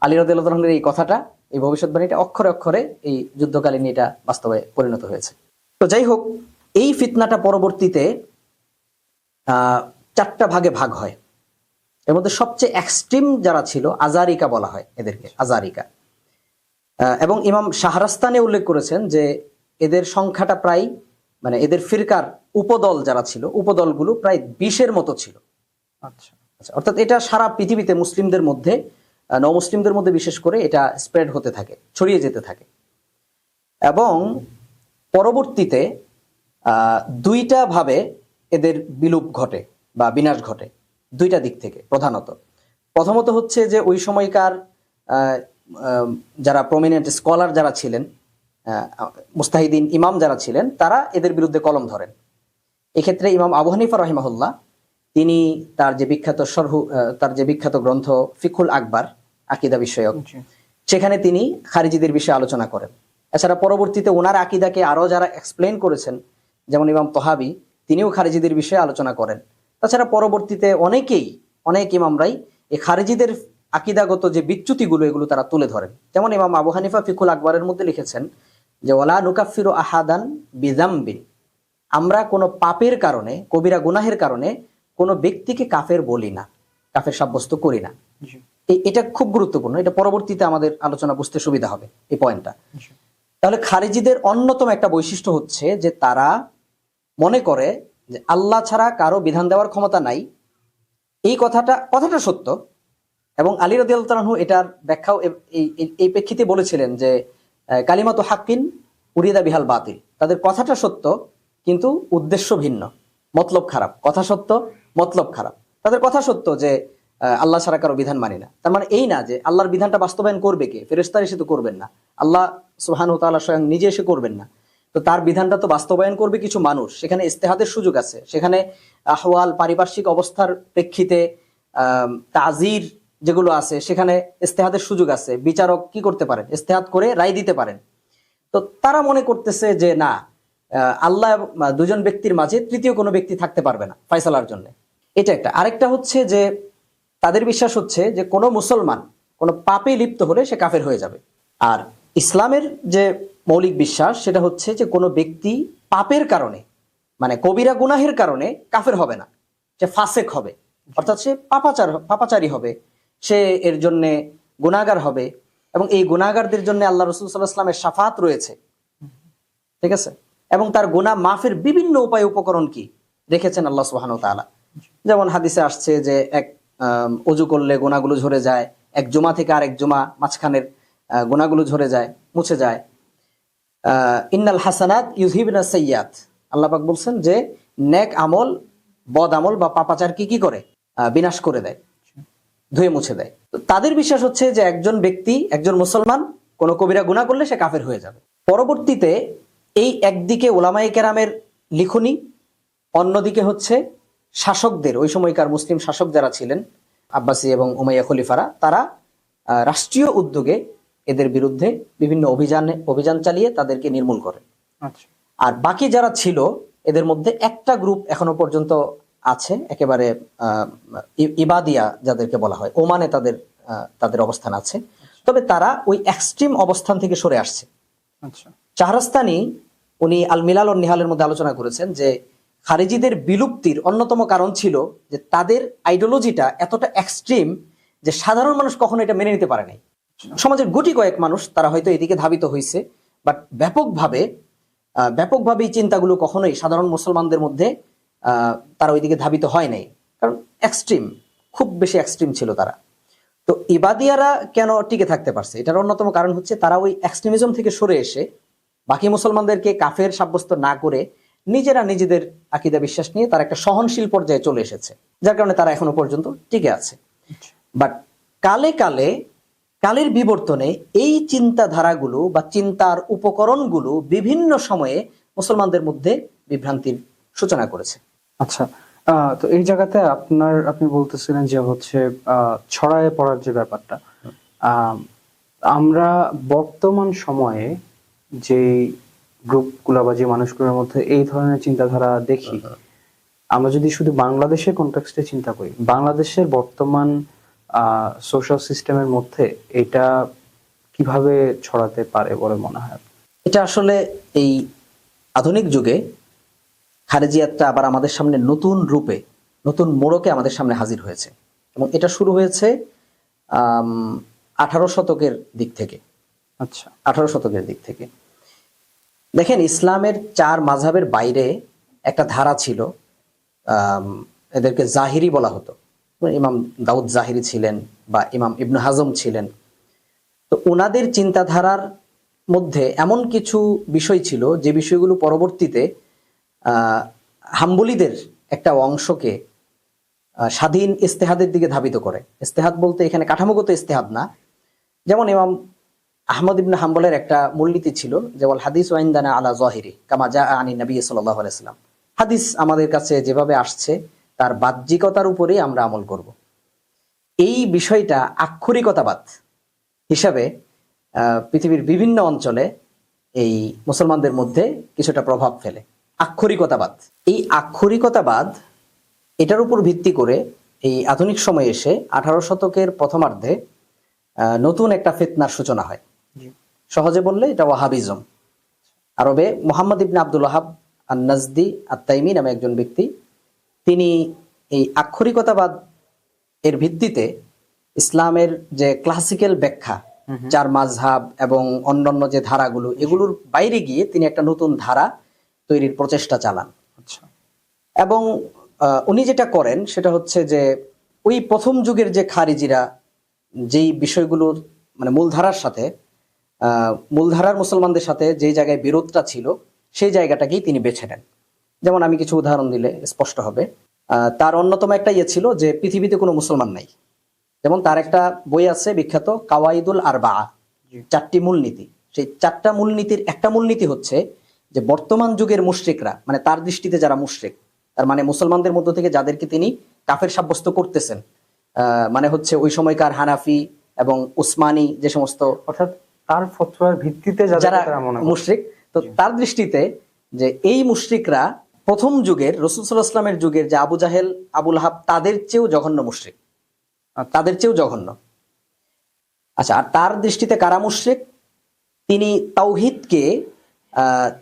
S1: আলী রাদিয়াল্লাহু তাআলা আনহুর এই কথাটা, এই ভবিষ্যৎবাণীটা অক্ষরে অক্ষরে এই যুদ্ধকালীন এটা বাস্তবে পরিণত হয়েছে। তো যাই হোক, এই ফিতনাটা পরবর্তীতে 4টা ভাগে ভাগ হয়। এর মধ্যে সবচেয়ে এক্সট্রিম যারা ছিল, আজারিকা বলা হয় এদেরকে, আজারিকা। এবং ইমাম শাহরাস্তানে উল্লেখ করেছেন যে এদের সংখ্যাটা প্রায়, মানে এদের ফিরকার উপদল যারা ছিল, উপদলগুলো প্রায় 20-এর মতো ছিল।
S2: আচ্ছা।
S1: অর্থাৎ এটা সারা পৃথিবীতে মুসলিমদের মধ্যে, নমুসলিমদের মধ্যে বিশেষ করে এটা স্প্রেড হতে থাকে, ছড়িয়ে যেতে থাকে। এবং পরবর্তীতে 2টা ভাবে এদের বিলুপ ঘটে বা বিনাশ ঘটে, 2টা দিক থেকে প্রধানত। প্রথমত হচ্ছে যে ওই সময়কার যারা প্রমিনেন্ট স্কলার যারা ছিলেন, মুস্তাহিদিন ইমাম যারা ছিলেন, তারা এদের বিরুদ্ধে কলম ধরেন। এক্ষেত্রে ইমাম আবু হানিফা রাহিমাহুল্লাহ, তিনি তার যে বিখ্যাত গ্রন্থ ফিকহুল আকবার, আকীদা বিষয়ক,
S2: জি।
S1: সেখানে তিনি খারিজিদের বিষয়ে আলোচনা করেন। এছাড়া পরবর্তীতে ওনার আকীদাকে আরো যারা এক্সপ্লেন করেছেন, যেমন ইমাম তহাবি, তিনিও খারিজিদের বিষয়ে আলোচনা করেন। তাছাড়া পরবর্তীতে অনেক ইমামরাই এই খারিজিদের আকীদাগত যে বিচ্যুতিগুলো এগুলো তারা তুলে ধরেন। যেমন ইমাম আবু হানিফা ফিকুল আকবরের মধ্যে লিখেছেন যে ওয়ালা নুকাফিরু আহাদান বিযামবিন, আমরা কোনো পাপের কারণে, কবিরা গুনাহের কারণে কোনো ব্যক্তিকে কাফের বলি না, কাফের সাব্যস্ত করি না।
S2: জি।
S1: এটা খুব গুরুত্বপূর্ণ, এটা পরবর্তীতে আমাদের আলোচনা বুঝতে সুবিধা হবে এই পয়েন্টটা।
S2: জি।
S1: তাহলে খারিজিদের অন্যতম একটা বৈশিষ্ট্য হচ্ছে যে তারা মনে করে যে আল্লাহ ছাড়া কারো বিধান দেওয়ার ক্ষমতা নাই। এই কথাটা সত্য, এবং আলী রাদিয়াল্লাহু তাআলা আনহু এটার ব্যাখ্যাও এই প্রেক্ষিতে বলেছিলেন যে কালিমাতু হাক্কিন উরিদা বিহাল বাতিল, তাদের কথাটা সত্য কিন্তু উদ্দেশ্য ভিন্ন, মতলব খারাপ। কথা সত্য, মতলব খারাপ। তাদের কথা সত্য যে আল্লাহ ছাড়া কারো বিধান মানি না, তার মানে এই না যে আল্লাহর বিধানটা বাস্তবায়ন করবে কে, ফেরেশতারা এসে তো করবেন না, আল্লাহ সুবহানাহু ওয়া তাআলা স্বয়ং নিজে এসে করবেন না। তো তার বিধানটা তো বাস্তবায়ন করবে কিছু মানুষ, সেখানে ইস্তেহাদের সুযোগ আছে, সেখানে আহওয়াল পারিপার্শ্বিক অবস্থার প্রেক্ষিতে তাজির যেগুলো আছে সেখানে ইস্তেহাদের সুযোগ আছে। বিচারক কি করতে পারেন, ইস্তেহাদ করে রায় দিতে পারেন। তো তারা মনে করতেছে যে না, আল্লাহ দুজন ব্যক্তির মাঝে তৃতীয় কোনো ব্যক্তি থাকতে পারবে না ফয়সালার জন্য। এটা একটা। আরেকটা হচ্ছে যে তাদের বিশ্বাস হচ্ছে যে কোনো মুসলমান কোনো পাপে লিপ্ত হলে সে কাফের হয়ে যাবে। আর ইসলামের যে মৌলিক বিশ্বাস সেটা হচ্ছে যে কোনো ব্যক্তি পাপের কারণে, মানে কবিরা গুনাহের কারণে কাফের হবে না, সে ফাসেক হবে, অর্থাৎ সে পাপাচারী হবে, সে এর জন্যে গুনাহগার হবে, এবং এই গুনাহগারদের জন্য আল্লাহ রাসূল সাল্লাল্লাহু আলাইহি ওয়াসাল্লামের শাফাত রয়েছে, ঠিক আছে, এবং তার গুনাহ মাফের বিভিন্ন উপায় উপকরণ কি রেখেছেন আল্লাহ সুবহানাহু ওয়া তাআলা। যেমন হাদিসে আসছে যে এক ওযু করলে গুনাহগুলো ঝরে যায়, এক জুমা থেকে আরেক জুমা মাঝখানের গুনাহগুলো ঝরে যায়, মুছে যায়। ইন্নাল হাসানাত ইউযহিবনা সাইয়্যাত, আল্লাহ পাক বলছেন যে নেক আমল বদ আমল বা পাপাচার কি করে বিনাশ করে দেয়, ধুয়ে মুছে দেয়। তো তাদের বিশ্বাস হচ্ছে যে একজন ব্যক্তি, একজন মুসলমান কোনো কবিরা গুনাহ করলে সে কাফের হয়ে যাবে। পরবর্তীতে এই একদিকে ওলামায়ে কেরামের লিখনি, অন্যদিকে হচ্ছে শাসকদের, ওই সময়কার মুসলিম শাসক যারা ছিলেন আব্বাসী এবং উমাইয়া খলিফারা, তারা রাষ্ট্রীয় উদ্যোগে এদের বিরুদ্ধে বিভিন্ন অভিযান চালিয়ে তাদেরকে নির্মূল করে।
S2: আচ্ছা।
S1: আর বাকি যারা ছিল এদের মধ্যে একটা গ্রুপ এখনো পর্যন্ত আছে, একেবারে ইবাদিয়া যাদেরকে বলা হয়, ওমানে তাদের অবস্থান আছে, তবে তারা ওই এক্সট্রিম অবস্থান থেকে সরে আসছে।
S2: আচ্ছা।
S1: শাহরাস্তানি উনি আল মিলাল ও নিহালের মধ্যে আলোচনা করেছেন যে খারিজিদের বিলুপ্তির অন্যতম কারণ ছিল যে তাদের আইডিওলজিটা এতটা এক্সট্রিম যে সাধারণ মানুষ কখনো এটা মেনে নিতে পারে নাই। সমাজের গুটি কয়েক মানুষ তারা হয়তো এদিকে ধাবিত হয়েছে, বাট ব্যাপকভাবে এই চিন্তাগুলো কখনোই সাধারণ মুসলমানদের মধ্যে তারা ওইদিকে ধাবিত হয় নাই, কারণ এক্সট্রিম, খুব বেশি এক্সট্রিম ছিল তারা। তো ইবাদিয়ারা কেন টিকে থাকতে পারছে, এটার অন্যতম কারণ হচ্ছে তারা ওই এক্সট্রিমিজম থেকে সরে এসে বাকি মুসলমানদেরকে কাফের সাব্যস্ত না করে নিজেরা নিজেদের আকীদা বিশ্বাস নিয়ে তারা একটা সহনশীল পর্যায়ে চলে এসেছে, যার কারণে তারা এখনো পর্যন্ত টিকে আছে। বাট কালের বিবর্তনে এই চিন্তাধারাগুলো বা চিন্তার উপকরণগুলো বিভিন্ন সময়ে মুসলমানদের মধ্যে বিভ্রান্তির সূচনা করেছে।
S2: আচ্ছা। তো এই জায়গাতে আপনি বলতেছিলেন যে হচ্ছে ছড়ায়ে পড়ার যে ব্যাপারটা, আমরা বর্তমান সময়ে যে গ্রুপগুলো বা যে মানুষগুলোর মধ্যে এই ধরনের চিন্তাধারা দেখি, আমরা যদি শুধু বাংলাদেশের কনটেক্সটে চিন্তা করি, বাংলাদেশের বর্তমান সোশ্যাল সিস্টেমের মধ্যে এটা কিভাবে ছড়াতে পারে বলে মনে হয়?
S1: এটা আসলে এই আধুনিক যুগে খারেজিয়াতটা আবার আমাদের সামনে নতুন রূপে, নতুন মোড়কে আমাদের সামনে হাজির হয়েছে, এবং এটা শুরু হয়েছে 18 শতকের দিক থেকে।
S2: আচ্ছা।
S1: 18 শতকের দিক থেকে দেখেন, ইসলামের 4 মাযহাবের বাইরে একটা ধারা ছিল, এদেরকে জাহিরি বলা হতো। ইমাম দাউদ জাহিরি ছিলেন বা ইমাম ইবনে হাজম ছিলেন। তো ওনাদের চিন্তাধারার মধ্যে এমন কিছু বিষয় ছিল যে বিষয়গুলো পরবর্তীতে হাম্বলীদের একটা অংশকে স্বাধীন ইস্তেহাদের দিকে ধাবিত করে। ইস্তেহাদ বলতে এখানে কাঠামোগত ইস্তেহাদ না। যেমন ইমাম আহমদ ইবনে হাম্বলের একটা মূলনীতি ছিল যে ওয়াল হাদিস ওয়াইনদানা আলা যাহিরি কামা জা আনি নবী সাল্লাল্লাহু আলাইহি ওয়াসাল্লাম, হাদিস আমাদের কাছে যেভাবে আসছে তার বাহ্যিকতার উপরেই আমরা আমল করব। এই বিষয়টা আক্ষরিকতাবাদ হিসাবে পৃথিবীর বিভিন্ন অঞ্চলে এই মুসলমানদের মধ্যে কিছুটা প্রভাব ফেলে। আক্ষরিকতাবাদ, এই আক্ষরিকতাবাদ এটার উপর ভিত্তি করে এই আধুনিক সময়ে এসে 18 শতকের প্রথমার্ধে নতুন একটা ফিতনার সূচনা হয়। সহজে বললে এটা ওয়াহাবিজম। আরবে মুহাম্মদ ইবনে আব্দুল ওয়াহাব আন-নাজদি আত-তাইমি নামে একজন ব্যক্তি, তিনি এই আক্ষরিকতাবাদ এর ভিত্তিতে ইসলামের যে ক্লাসিক্যাল ব্যাখ্যা, চার মাযহাব এবং অন্যান্য যে ধারাগুলো, এগুলোর বাইরে গিয়ে তিনি একটা নতুন ধারা তৈরির প্রচেষ্টা চালান। এবং উনি যেটা করেন সেটা হচ্ছে যে ওই প্রথম যুগের যে খারিজিরা যেই বিষয়গুলোর মানে মূলধারার মুসলমানদের সাথে যে জায়গায় বিরোধটা ছিল সেই জায়গাটাকেই তিনি বেছে নেন। যেমন আমি কিছু উদাহরণ দিলে স্পষ্ট হবে। তার অন্যতম একটা ইয়ে ছিল যে পৃথিবীতে কোনো মুসলমান নাই। যেমন তার একটা বই আছে বিখ্যাত, কাওয়াইদুল আরবা, 4টি মূলনীতি। সেই 4টা মূলনীতির একটা মূলনীতি হচ্ছে যে বর্তমান যুগের মুশরিকরা, মানে তার দৃষ্টিতে যারা মুশরিক, তার মানে মুসলমানদের মধ্য থেকে যাদেরকে তিনি কাফের সাব্যস্ত করতেছেন, মানে হচ্ছে ওই সময়কার হানাফি এবং উসমানী যে সমস্ত,
S2: অর্থাৎ তার ফতোয়ার ভিত্তিতে যারা
S1: মুশরিক, তো তার দৃষ্টিতে যে এই মুশরিকরা প্রথম যুগের রাসূল সাল্লাল্লাহু আলাইহি ওয়াসাল্লামের যুগের যে আবু জাহেল, আবু লাহাব, তাদের চেয়েও জঘন্য মুশরিক, তাদের চেয়েও জঘন্য। আচ্ছা, আর তার দৃষ্টিতে কারা মুশরিক? তিনি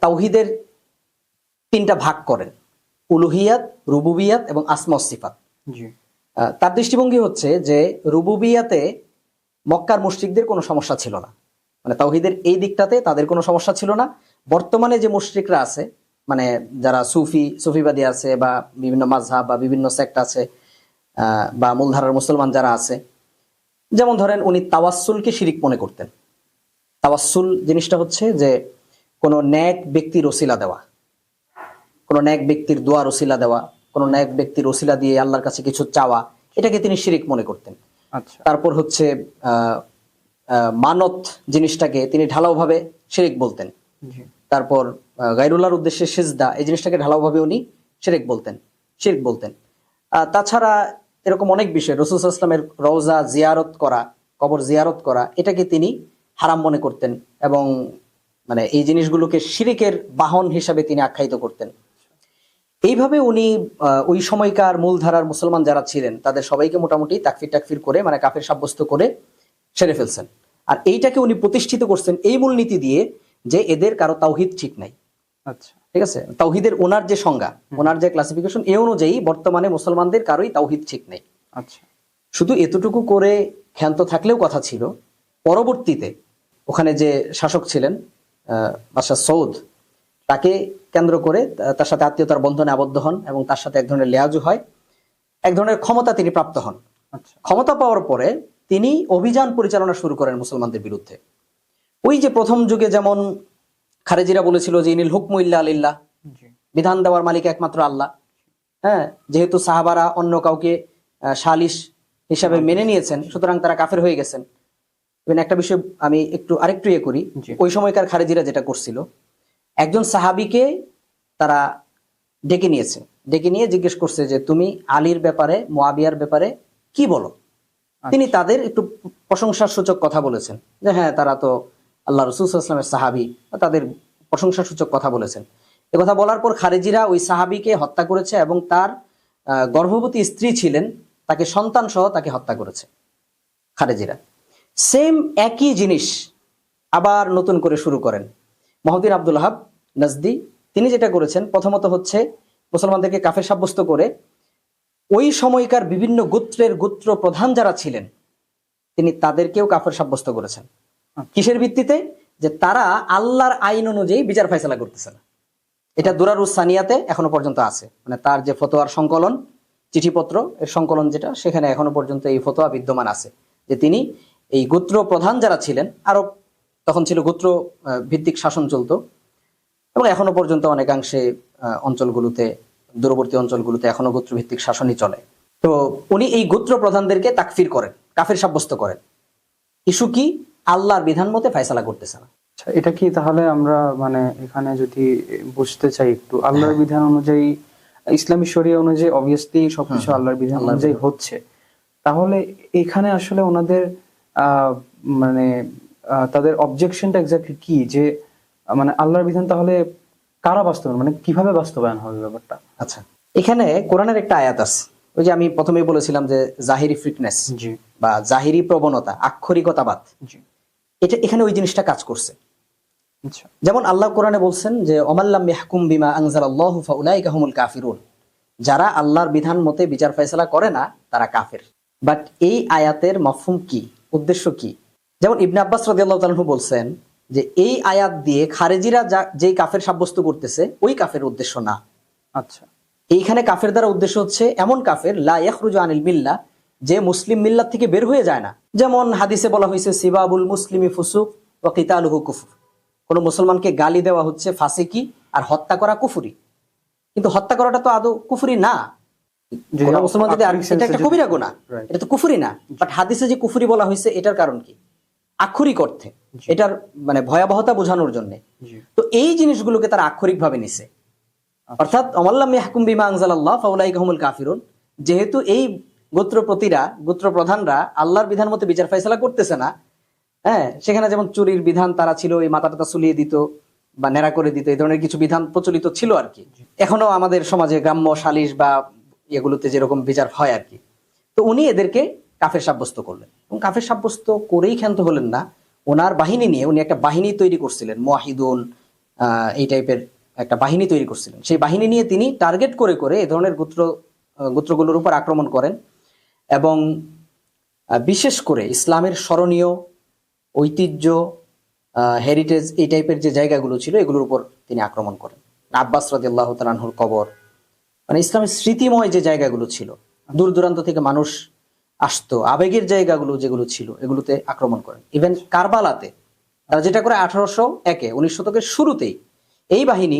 S1: তাওহীদের 3টা ভাগ করেন, উলুহিয়াত, রুবুবিয়াত এবং আসমা ওয়াস সিফাত। তার দৃষ্টিভঙ্গি হচ্ছে যে রুবুবিয়াতে মক্কার মুশরিকদের কোনো সমস্যা ছিল না, মানে তাওহীদের এই দিকটাতে তাদের কোনো সমস্যা ছিল না। বর্তমানে যে মুশরিকরা আছে, মানে যারা সুফিবাদী আছে বা বিভিন্ন মাযহাব বা বিভিন্ন সেক্ট আছে বা মূলধারার মুসলমান যারা আছে, যেমন ধরেন উনি তাওয়াসসুলকে শিরিক মনে করতেন। তাওয়াসসুল জিনিসটা হচ্ছে যে কোনো ন্যাক ব্যক্তির ওসিলা দেওয়া, কোনো ন্যাক ব্যক্তির দোয়ার ওসিলা দেওয়া, কোনো ন্যাক ব্যক্তির ওসিলা দিয়ে আল্লাহর কাছে কিছু চাওয়া, এটাকে তিনি শিরিক মনে করতেন। তারপর হচ্ছে মানত জিনিসটাকে তিনি ঢালাওভাবে শিরিক বলতেন। তারপর গায়রুল্লাহর উদ্দেশ্যে সিজদা, এই জিনিসটাকে ঢালাওভাবে উনি শিরিক বলতেন। তাছাড়া এরকম অনেক বিষয়, রাসূল সাল্লাল্লাহু আলাইহি ওয়াসাল্লামের রওজা জিয়ারত করা, কবর জিয়ারত করা, এটাকে তিনি হারাম মনে করতেন এবং মানে এই জিনিসগুলোকে শিরিকের বাহন হিসাবে তিনি আখ্যায়িত করতেন। এইভাবে উনি ওই সময়কার মূলধারার মুসলমান যারা ছিলেন তাদের সবাইকে মোটামুটি তাকফির করে, মানে কাফের সাব্যস্ত করে সেরে ফেলছেন। আর এইটাকে উনি প্রতিষ্ঠিত করছেন এই মূলনীতি দিয়ে যে এদের কারো তাওহীদ ঠিক নাই। আচ্ছা, ঠিক আছে, তাওহীদের ওনার যে সংজ্ঞা, ওনার যে ক্লাসিফিকেশন, এই অনুযায়ী বর্তমানে মুসলমানদের কারোই তাওহীদ ঠিক নেই। আচ্ছা, শুধু এতটুকু করে ক্ষান্ত থাকলেও কথা ছিল, পরবর্তীতে ওখানে যে শাসক ছিলেন বাদশাহ সৌদ, তাকে কেন্দ্র করে তার সাথে আত্মীয়তার বন্ধনে আবদ্ধ হন এবং তার সাথে এক ধরনের লেয়াজু হয়, এক ধরনের ক্ষমতা তিনি প্রাপ্ত হন। ক্ষমতা পাওয়ার পরে তিনি অভিযান পরিচালনা শুরু করেন মুসলমানদের বিরুদ্ধে। ওই যে প্রথম যুগে যেমন খারেজিরা বলেছিল যে ইনিল হুকমু ইল্লা লিল্লাহ, বিধান দেওয়ার মালিক একমাত্র আল্লাহ, হ্যাঁ, যেহেতু সাহাবারা অন্য কাউকে সালিশ হিসাবে মেনে নিয়েছেন, সুতরাং তারা কাফের হয়ে গেছেন। একটা বিষয় আমি আরেকটু ইয়ে করি, ওই সময়কার খারেজিরা যেটা করছিল, একজন সাহাবীকে তারা ডেকে নিয়ে জিজ্ঞেস করছে যে তুমি আলীর ব্যাপারে, মুয়াবিয়ার ব্যাপারে কি বলো? তিনি তাদের একটু প্রশংসার সূচক কথা বলেছেন যে হ্যাঁ, তারা তো আল্লাহ রাসূল সাল্লাল্লাহু আলাইহি ওয়াসাল্লামের সাহাবী, তাদের প্রশংসার সূচক কথা বলেছেন। কথা বলার পর খারেজিরা ওই সাহাবীকে হত্যা করেছে এবং তার গর্ভবতী স্ত্রী ছিলেন, তাকে সন্তান সহ তাকে হত্যা করেছে খারেজিরা। সেম একই জিনিস আবার নতুন করে শুরু করেন মুহাম্মদ ইবনে আব্দুল ওয়াহাব নাজদি। তিনি যেটা করেছেন, প্রথমত হচ্ছে মুসলমানদেরকে কাফের সাব্যস্ত করে ওই সময়কার বিভিন্ন গোত্র প্রধান যারা ছিলেন তিনি তাদেরকেও কাফের সাব্যস্ত করেছেন। কিসের ভিত্তিতে? যে তারা আল্লাহর আইন অনুযায়ী বিচার ফয়সালা করতেছে না। এটা দুরারুস সানিয়াতে এখনো পর্যন্ত আছে, মানে তার যে ফতোয়ার সংকলন, চিঠিপত্র এর সংকলন যেটা, সেখানে এখনো পর্যন্ত এই ফতোয়া বিদ্যমান আছে যে তিনি এই গোত্র প্রধান যারা ছিলেন, আরব তখন ছিল গোত্র ভিত্তিক শাসন চলতো এবং এখনো পর্যন্ত অনেকাংশে অঞ্চলগুলোতে, দূরবর্তী অঞ্চলগুলোতে এখনো গোত্র ভিত্তিক শাসনই চলে। তো উনি এই গোত্র প্রধানদেরকে তাকফির করেন, কাফের সাব্যস্ত করেন। ইস্যু কি? আল্লাহর বিধান মতে ফয়সালা করতেছে না।
S2: এটা কি তাহলে আমরা মানে এখানে যদি বুঝতে চাই একটু, আল্লাহর বিধান অনুযায়ী, ইসলামী শরিয়া অনুযায়ী অবভিয়াসলি সবকিছু আল্লাহর বিধান অনুযায়ী হচ্ছে, তাহলে এখানে আসলে ওনাদের আহ, মানে তাদের অবজেকশনটা এক্স্যাক্টলি কি, যে মানে আল্লাহর বিধান তাহলে কারা বাস্তবায়ন, মানে কিভাবে বাস্তবায়ন হবে ব্যাপারটা?
S1: আচ্ছা, এখানে কোরআনের একটা আয়াত আছে, ওই যে আমি প্রথমেই বলেছিলাম যে জাহিরি ফিটনেস
S2: জি
S1: বা জাহিরি প্রবণতা, আক্ষরিকতাবাদ,
S2: জি।
S1: এটা এখানে ওই জিনিসটা কাজ করছে।
S2: আচ্ছা
S1: যেমন আল্লাহ কোরআনে বলছেন যে ওমাল্লাম ইয়াহকুম বিমা আনজালাল্লাহু ফাউলাইকা হুমুল কাফিরুন, যারা আল্লাহর বিধান মতে বিচার ফয়সালা করে না তারা কাফের। বাট এই আয়াতের মফহুম কি, উদ্দেশ্য কি? যেমন ইবনে আব্বাস রাদিয়াল্লাহু তাআলা আনহু বলছেন যে এই আয়াত দিয়ে খারেজিরা যেই কাফের সাব্যস্ত করতেছে ওই কাফের উদ্দেশ্য না।
S2: আচ্ছা
S1: এইখানে কাফের দ্বারা উদ্দেশ্য হচ্ছে এমন কাফের লা ইয়াখরুজু আনিল মিল্লাহ, যে মুসলিম মিল্লাত থেকে বের হয়ে যায় না। যেমন হাদিসে বলা হয়েছে সিবাবুল মুসলিমি ফুসুক ওয়া কিতালুহু কুফর, কোন মুসলমানকে গালি দেওয়া হচ্ছে ফাসিকি আর হত্যা করা কুফরি। কিন্তু হত্যা করাটা তো আদৌ কুফরি না।
S2: যদি
S1: কোন মুসলমান যদি
S2: আক্ষরিক
S1: এটা একটা
S2: sense এ
S1: কবিরা গুনাহ,
S2: Right.
S1: এটা তো কুফরি না। বাট হাদিসে যে কুফরি বলা হয়েছে এটার কারণ কি? আক্ষরিক অর্থে এটার মানে ভয়াবহতা বোঝানোর জন্য।
S2: জি
S1: তো এই জিনিসগুলোকে তারা আক্ষরিক ভাবে নিছে, অর্থাৎ অমাল্লাম ইয়াহকুম বিমা আনজালাল্লাহ ফাউলাইকা হুমুল কাফিরুন, যেহেতু এই গোত্রপতিরা, গোত্র প্রধানরা আল্লাহর বিধান মতে বিচার ফয়সালা করতেছে না, হ্যাঁ, সেখানে যেমন চুরির বিধান তারা ছিল, এই মাথাটা সুলিয়ে দিত বা ন্যাড়া করে দিত, এই ধরনের কিছু বিধান প্রচলিত ছিল আর কি। এখনো আমাদের সমাজে গ্রাম্য সালিশ বা এগুলোতে যেরকম বিচার হয় আর কি। তো উনি এদেরকে কাফের সাব্যস্ত করলেন, এবং কাফের সাব্যস্ত করেই ক্ষান্ত হলেন না, ওনার বাহিনী নিয়ে উনি একটা বাহিনী তৈরি করছিলেন, মুয়াহিদুন এই টাইপের একটা বাহিনী তৈরি করছিলেন। সেই বাহিনী নিয়ে তিনি টার্গেট করে করে এই ধরনের গোত্রগুলোর উপর আক্রমণ করেন, এবং বিশেষ করে ইসলামের স্মরণীয় ঐতিহ্য, হেরিটেজ, এই টাইপের যে জায়গাগুলো ছিল এগুলোর উপর তিনি আক্রমণ করেন। আব্বাস রাদিয়াল্লাহু তাআলা আনহুর কবর, মানে ইসলামের স্মৃতিময় যে জায়গাগুলো ছিল, দূর দূরান্ত থেকে মানুষ আসতো, আবেগের জায়গাগুলো যেগুলো ছিল এগুলোতে আক্রমণ করেন। ইভেন কারবালাতে তারা যেটা করে 1801-এ 19 শতকের শুরুতেই এই বাহিনী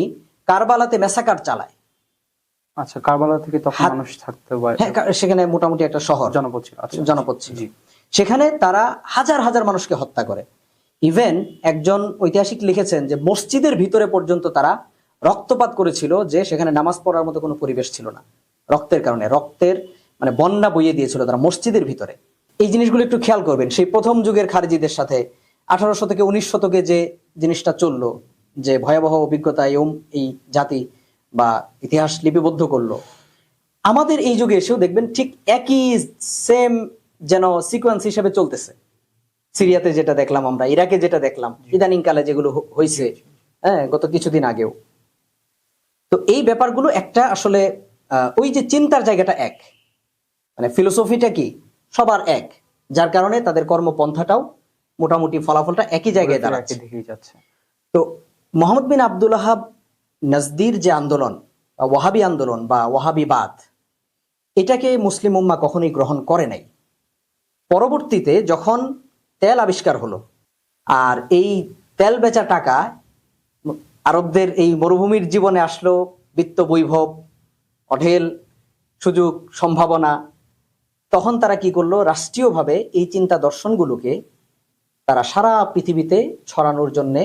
S1: কারবালাতে মেসাকার চালায়।
S2: আচ্ছা, কারবালা থেকে তখন মানুষ থাকতে পারে,
S1: হ্যাঁ, সেখানে মোটামুটি একটা শহর,
S2: জনপদ ছিল। আচ্ছা
S1: জনপদ ছিল।
S2: জি
S1: সেখানে তারা হাজার হাজার মানুষকে হত্যা করে। ইভেন একজন ঐতিহাসিক লিখেছেন যে মসজিদের ভিতরে পর্যন্ত তারা রক্তপাত করেছিল, যে সেখানে নামাজ পড়ার মতো কোনো পরিবেশ ছিল না, রক্তের কারণে, রক্তের মানে বন্যা বইয়ে দিয়েছিল তারা মসজিদের ভিতরে। এই জিনিসগুলো একটু খেয়াল করবেন, সেই প্রথম যুগের খারেজিদের সাথে 1800 থেকে 19 শতকে যে জিনিসটা চললো, যে ভয়াবহ অভিজ্ঞতা এই জাতি বা ইতিহাস লিপিবদ্ধ করলো, আমাদের এই যুগে এসেও দেখবেন ঠিক একই সেম যেন সিকোয়েন্স হিসেবে চলতেছে। সিরিয়াতে যেটা দেখলাম আমরা, ইরাকে যেটা দেখলাম, ইদানিং কালে যেগুলো হয়েছে, হ্যাঁ, গত কিছুদিন আগেও। তো এই ব্যাপারগুলো একটা আসলে ওই যে চিন্তার জায়গাটা এক, মানে ফিলোসফিটা কি সবার এক, যার কারণে তাদের কর্মপন্থাটাও মোটামুটি ফলাফলটা একই জায়গায় দাঁড়াচ্ছে।
S2: দেখেই যাচ্ছে।
S1: তো মোহাম্মদ বিন আব্দুল ওয়াহাব নাজদির যে আন্দোলন বা ওয়াহাবি আন্দোলন বা ওয়াহাবিবাদ, এটাকে মুসলিম উম্মাহ কখনোই গ্রহণ করে নাই। পরবর্তীতে যখন তেল আবিষ্কার হলো, আর এই তেল বেচা টাকা আরবদের এই মরুভূমির জীবনে আসলো, বিত্ত বৈভব, অঢেল সুযোগ সম্ভাবনা, তখন তারা কি করলো, রাষ্ট্রীয়ভাবে এই চিন্তা দর্শনগুলোকে তারা সারা পৃথিবীতে ছড়ানোর জন্য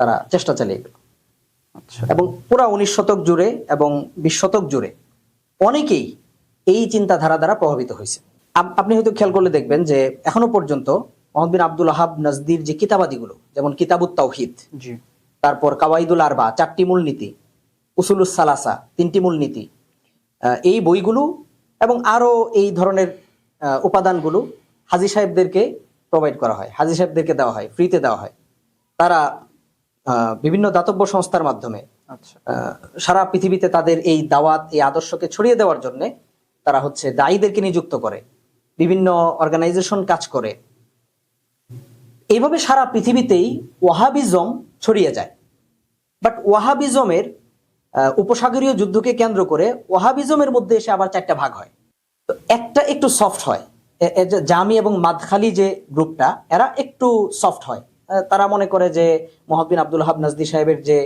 S1: তারা চেষ্টা চালিয়ে গেল।
S2: আচ্ছা
S1: এবং পুরা 19 শতক জুড়ে এবং 20 শতক জুড়ে অনেকেই এই চিন্তাধারা দ্বারা প্রভাবিত হয়েছে। আপনি হয়তো খেয়াল করলে দেখবেন যে এখনো পর্যন্ত মোহাম্মদ বিন আব্দুল ওয়াহাব নাজদির যে কিতাবাদিগুলো, যেমন কিতাবুত তাওহীদ,
S2: জি
S1: তারপর কাওয়াইদুল আরবা 4টি মূলনীতি, উসুলুস সালাসা 3টি মূলনীতি, এই বইগুলো এবং আরো এই ধরনের উপাদানগুলো হাজী সাহেবদেরকে প্রোভাইড করা হয়, হাজী সাহেবদেরকে দেওয়া হয়, ফ্রিতে দেওয়া হয়। তারা বিভিন্ন দাতব্য সংস্থার মাধ্যমে
S2: আচ্ছা
S1: সারা পৃথিবীতে তাদের এই দাওয়াত, এই আদর্শকে ছড়িয়ে দেওয়ার জন্য তারা হচ্ছে দায়ীদেরকে নিযুক্ত করে, বিভিন্ন অর্গানাইজেশন কাজ করে। এইভাবে সারা পৃথিবীতেই ওয়াহাবিজম ছড়িয়ে যায়। বাট ওয়াহাবিজমের উপসাগরীয় যুদ্ধকে কেন্দ্র করে ওয়াহাবিজমের মধ্যে এসে আবার 4টা ভাগ হয়। তো একটা একটু সফট হয়, জামি এবং মাদখালি যে গ্রুপটা, এরা একটু সফট হয়। তারা মনে করে যে মোহাম্মদ বিন আব্দুল ওয়াহাব নাজদি সাহেবের যে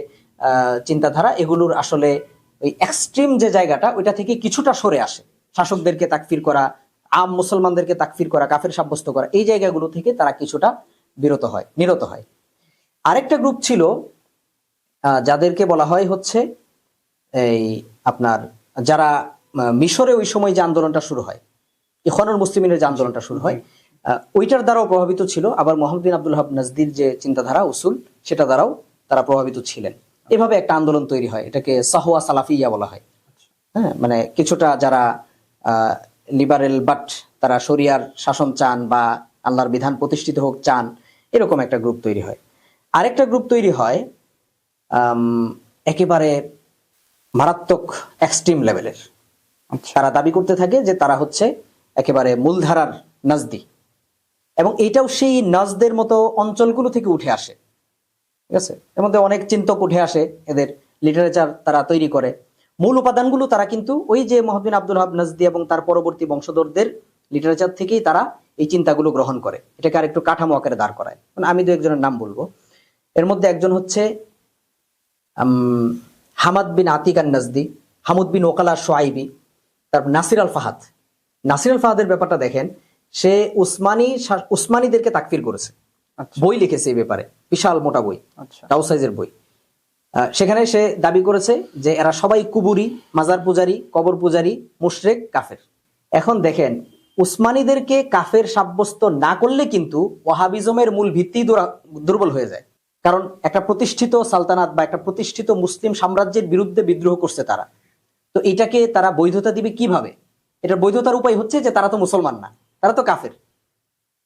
S1: চিন্তাধারা, এগুলোর আসলে ওই এক্সট্রিম যে জায়গাটা, ওইটা থেকে কিছুটা সরে আসে। শাসকদেরকে তাকফির করা, আম মুসলমানদেরকে তাকফির করা, কাফের সাব্যস্ত করা, এই জায়গাগুলো থেকে তারা কিছুটা নিরত হয়। আরেকটা গ্রুপ ছিল যাদেরকে বলা হয় হচ্ছে এই আপনার, যারা মিশরে ওই সময় যে আন্দোলনটা শুরু হয়, ইখওয়ানুল মুসলিমিনের যে আন্দোলনটা শুরু হয়, ওইটার দ্বারাও প্রভাবিত ছিল। আবার মোহাম্মদ বিন আব্দুল ওয়াহাব নাজদির যে চিন্তাধারা উসুল, সেটা দ্বারাও তারা প্রভাবিত ছিলেন। এভাবে একটা আন্দোলন তৈরি হয়, এটাকে সাহওয়া সালাফিয়া বলা হয়। হ্যাঁ, মানে কিছুটা যারা লিবারেল বাট তারা শরিয়ার শাসন চান বা আল্লাহর বিধান প্রতিষ্ঠিত হোক চান, এরকম একটা গ্রুপ তৈরি হয়। আরেকটা গ্রুপ তৈরি হয় একেবারে মারাত্মক এক্সট্রিম লেভেলের। তারা দাবি করতে থাকে যে তারা হচ্ছে একেবারে মূলধারার নাজদি, এবং এটাও সেই নাজদের মতো অঞ্চলগুলো থেকে উঠে আসে। ঠিক আছে, এর মধ্যে অনেক চিন্তক উঠে আসে, এদের লিটারেচার তারা তৈরি করে। মূল উপাদানগুলো তারা কিন্তু ওই যে মোহাম্মদ বিন আব্দুল ওয়াহাব নাজদি এবং তার পরবর্তী বংশধরদের লিটারেচার থেকেই তারা এই চিন্তাগুলো গ্রহণ করে, এটাকে আর একটু কাঠামো আকারে দাঁড় করায়। মানে আমি দু একজনের নাম বলবো। এর মধ্যে একজন হচ্ছে হামাদ বিন আতিক আন নাজদি, হামুদ বিন ওকালা শোয়াইবি, তারপর নাসির আল ফাহাদ। নাসির আল ফাহাদের ব্যাপারটা দেখেন, সে উসমানীদেরকে তাকফির করেছে, বই লিখেছে এই ব্যাপারে, বিশাল মোটা বই, টাউ সাইজের বই। সেখানে সে দাবি করেছে যে এরা সবাই কুবুরি, মাজার পূজারি, কবর পূজারি, মুশরিক, কাফের। এখন দেখেন, উসমানীদেরকে কাফের সাব্যস্ত না করলে কিন্তু ওয়াহাবিজমের মূল ভিত্তি দুর্বল হয়ে যায়। কারণ একটা প্রতিষ্ঠিত সালতানাত বা একটা প্রতিষ্ঠিত মুসলিম সাম্রাজ্যের বিরুদ্ধে বিদ্রোহ করছে তারা, তো এটাকে তারা বৈধতা দিবে কিভাবে? এটার বৈধতার উপায় হচ্ছে যে তারা তো মুসলমান না, তারা তো কাফের।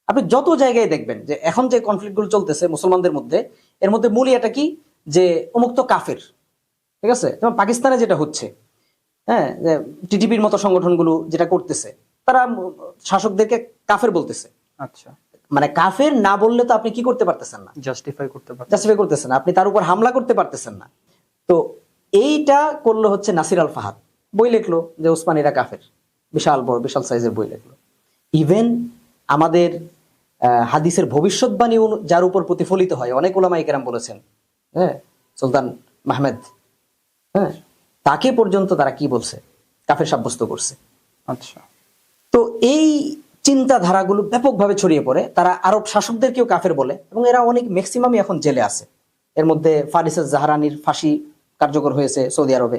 S1: আপনি যত জায়গায় দেখবেন যে এখন যে কনফ্লিক্টগুলো চলতেছে মুসলমানদের মধ্যে, এর মধ্যে মূল এটা কি, যে অমুক্ত কাফের। ঠিক আছে, যেমন পাকিস্তানে যেটা হচ্ছে, হ্যাঁ, যে টিটিপির মতো সংগঠনগুলো যেটা করতেছে, তারা শাসকদেরকে কাফের বলতেছে।
S2: আচ্ছা,
S1: মানে কাফের না বললে তো আপনি কি করতে পারতেছেন না,
S2: জাস্টিফাই করতেছেন না,
S1: আপনি তার উপর হামলা করতে পারতেছেন না। তো এইটা করলো হচ্ছে নাসির আল ফাহাদ, বই লিখলো যে উসমানীরা কাফের, বিশাল বড় বিশাল সাইজের বই লিখলো। ইভেন আমাদের হাদিসের ভবিষ্যৎবাণী যার উপর প্রতিফলিত হয়, অনেক উলামায়ে কেরাম বলেছেন, হ্যাঁ, সুলতান মাহমেদ, হ্যাঁ, তাকে পর্যন্ত তারা কি বলছে, কাফের সাব্যস্ত করছে।
S2: আচ্ছা,
S1: তো এই চিন্তাধারাগুলো ব্যাপকভাবে ছড়িয়ে পড়ে, তারা আরব শাসকদেরকেও কাফের বলে, এবং এরা অনেক ম্যাক্সিমামই এখন জেলে আছে। এর মধ্যে ফারিস জাহরানির ফাঁসি কার্যকর হয়েছে সৌদি আরবে,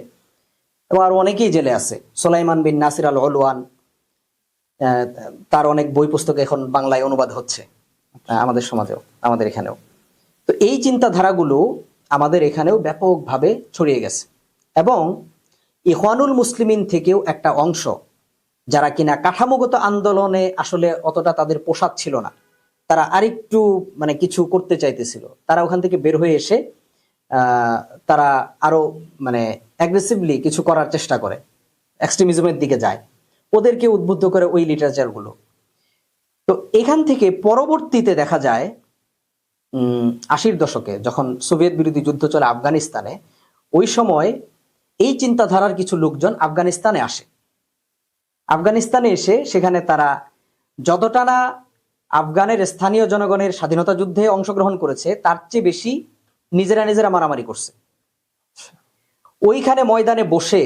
S1: এবং আরো অনেকেই জেলে আছে। সোলাইমান বিন নাসির আল অলওয়ান, তার অনেক বই পুস্তক এখন বাংলায় অনুবাদ হচ্ছে আমাদের সমাজেও, আমাদের এখানেও। তো এই চিন্তাধারাগুলো আমাদের এখানেও ব্যাপকভাবে ছড়িয়ে গেছে, এবং ইখওয়ানুল মুসলিমিন থেকেও একটা অংশ, যারা কিনা কাঠামোগত আন্দোলনে আসলে অতটা তাদের পোশাক ছিল না, তারা আরেকটু মানে কিছু করতে চাইতেছিল, তারা ওখান থেকে বের হয়ে এসে তারা আরো মানে অ্যাগ্রেসিভলি কিছু করার চেষ্টা করে, এক্সট্রিমিজমের দিকে যায়, ওদেরকে উদ্বুদ্ধ করে ওই লিটারেচার গুলো। তো এখান থেকে পরবর্তীতে দেখা যায় 80-র দশকে যখন সোভিয়েত বিরোধী যুদ্ধ চলে আফগানিস্তানে, ওই সময় এই চিন্তাধারার কিছু লোকজন আফগানিস্তানে আসে। আফগানিস্তানে এসে সেখানে তারা যতটা না আফগানের স্থানীয় জনগণের স্বাধীনতা যুদ্ধে অংশগ্রহণ করেছে, তার চেয়ে বেশি নিজেরা মারামারি করছে। ওইখানে ময়দানে বসে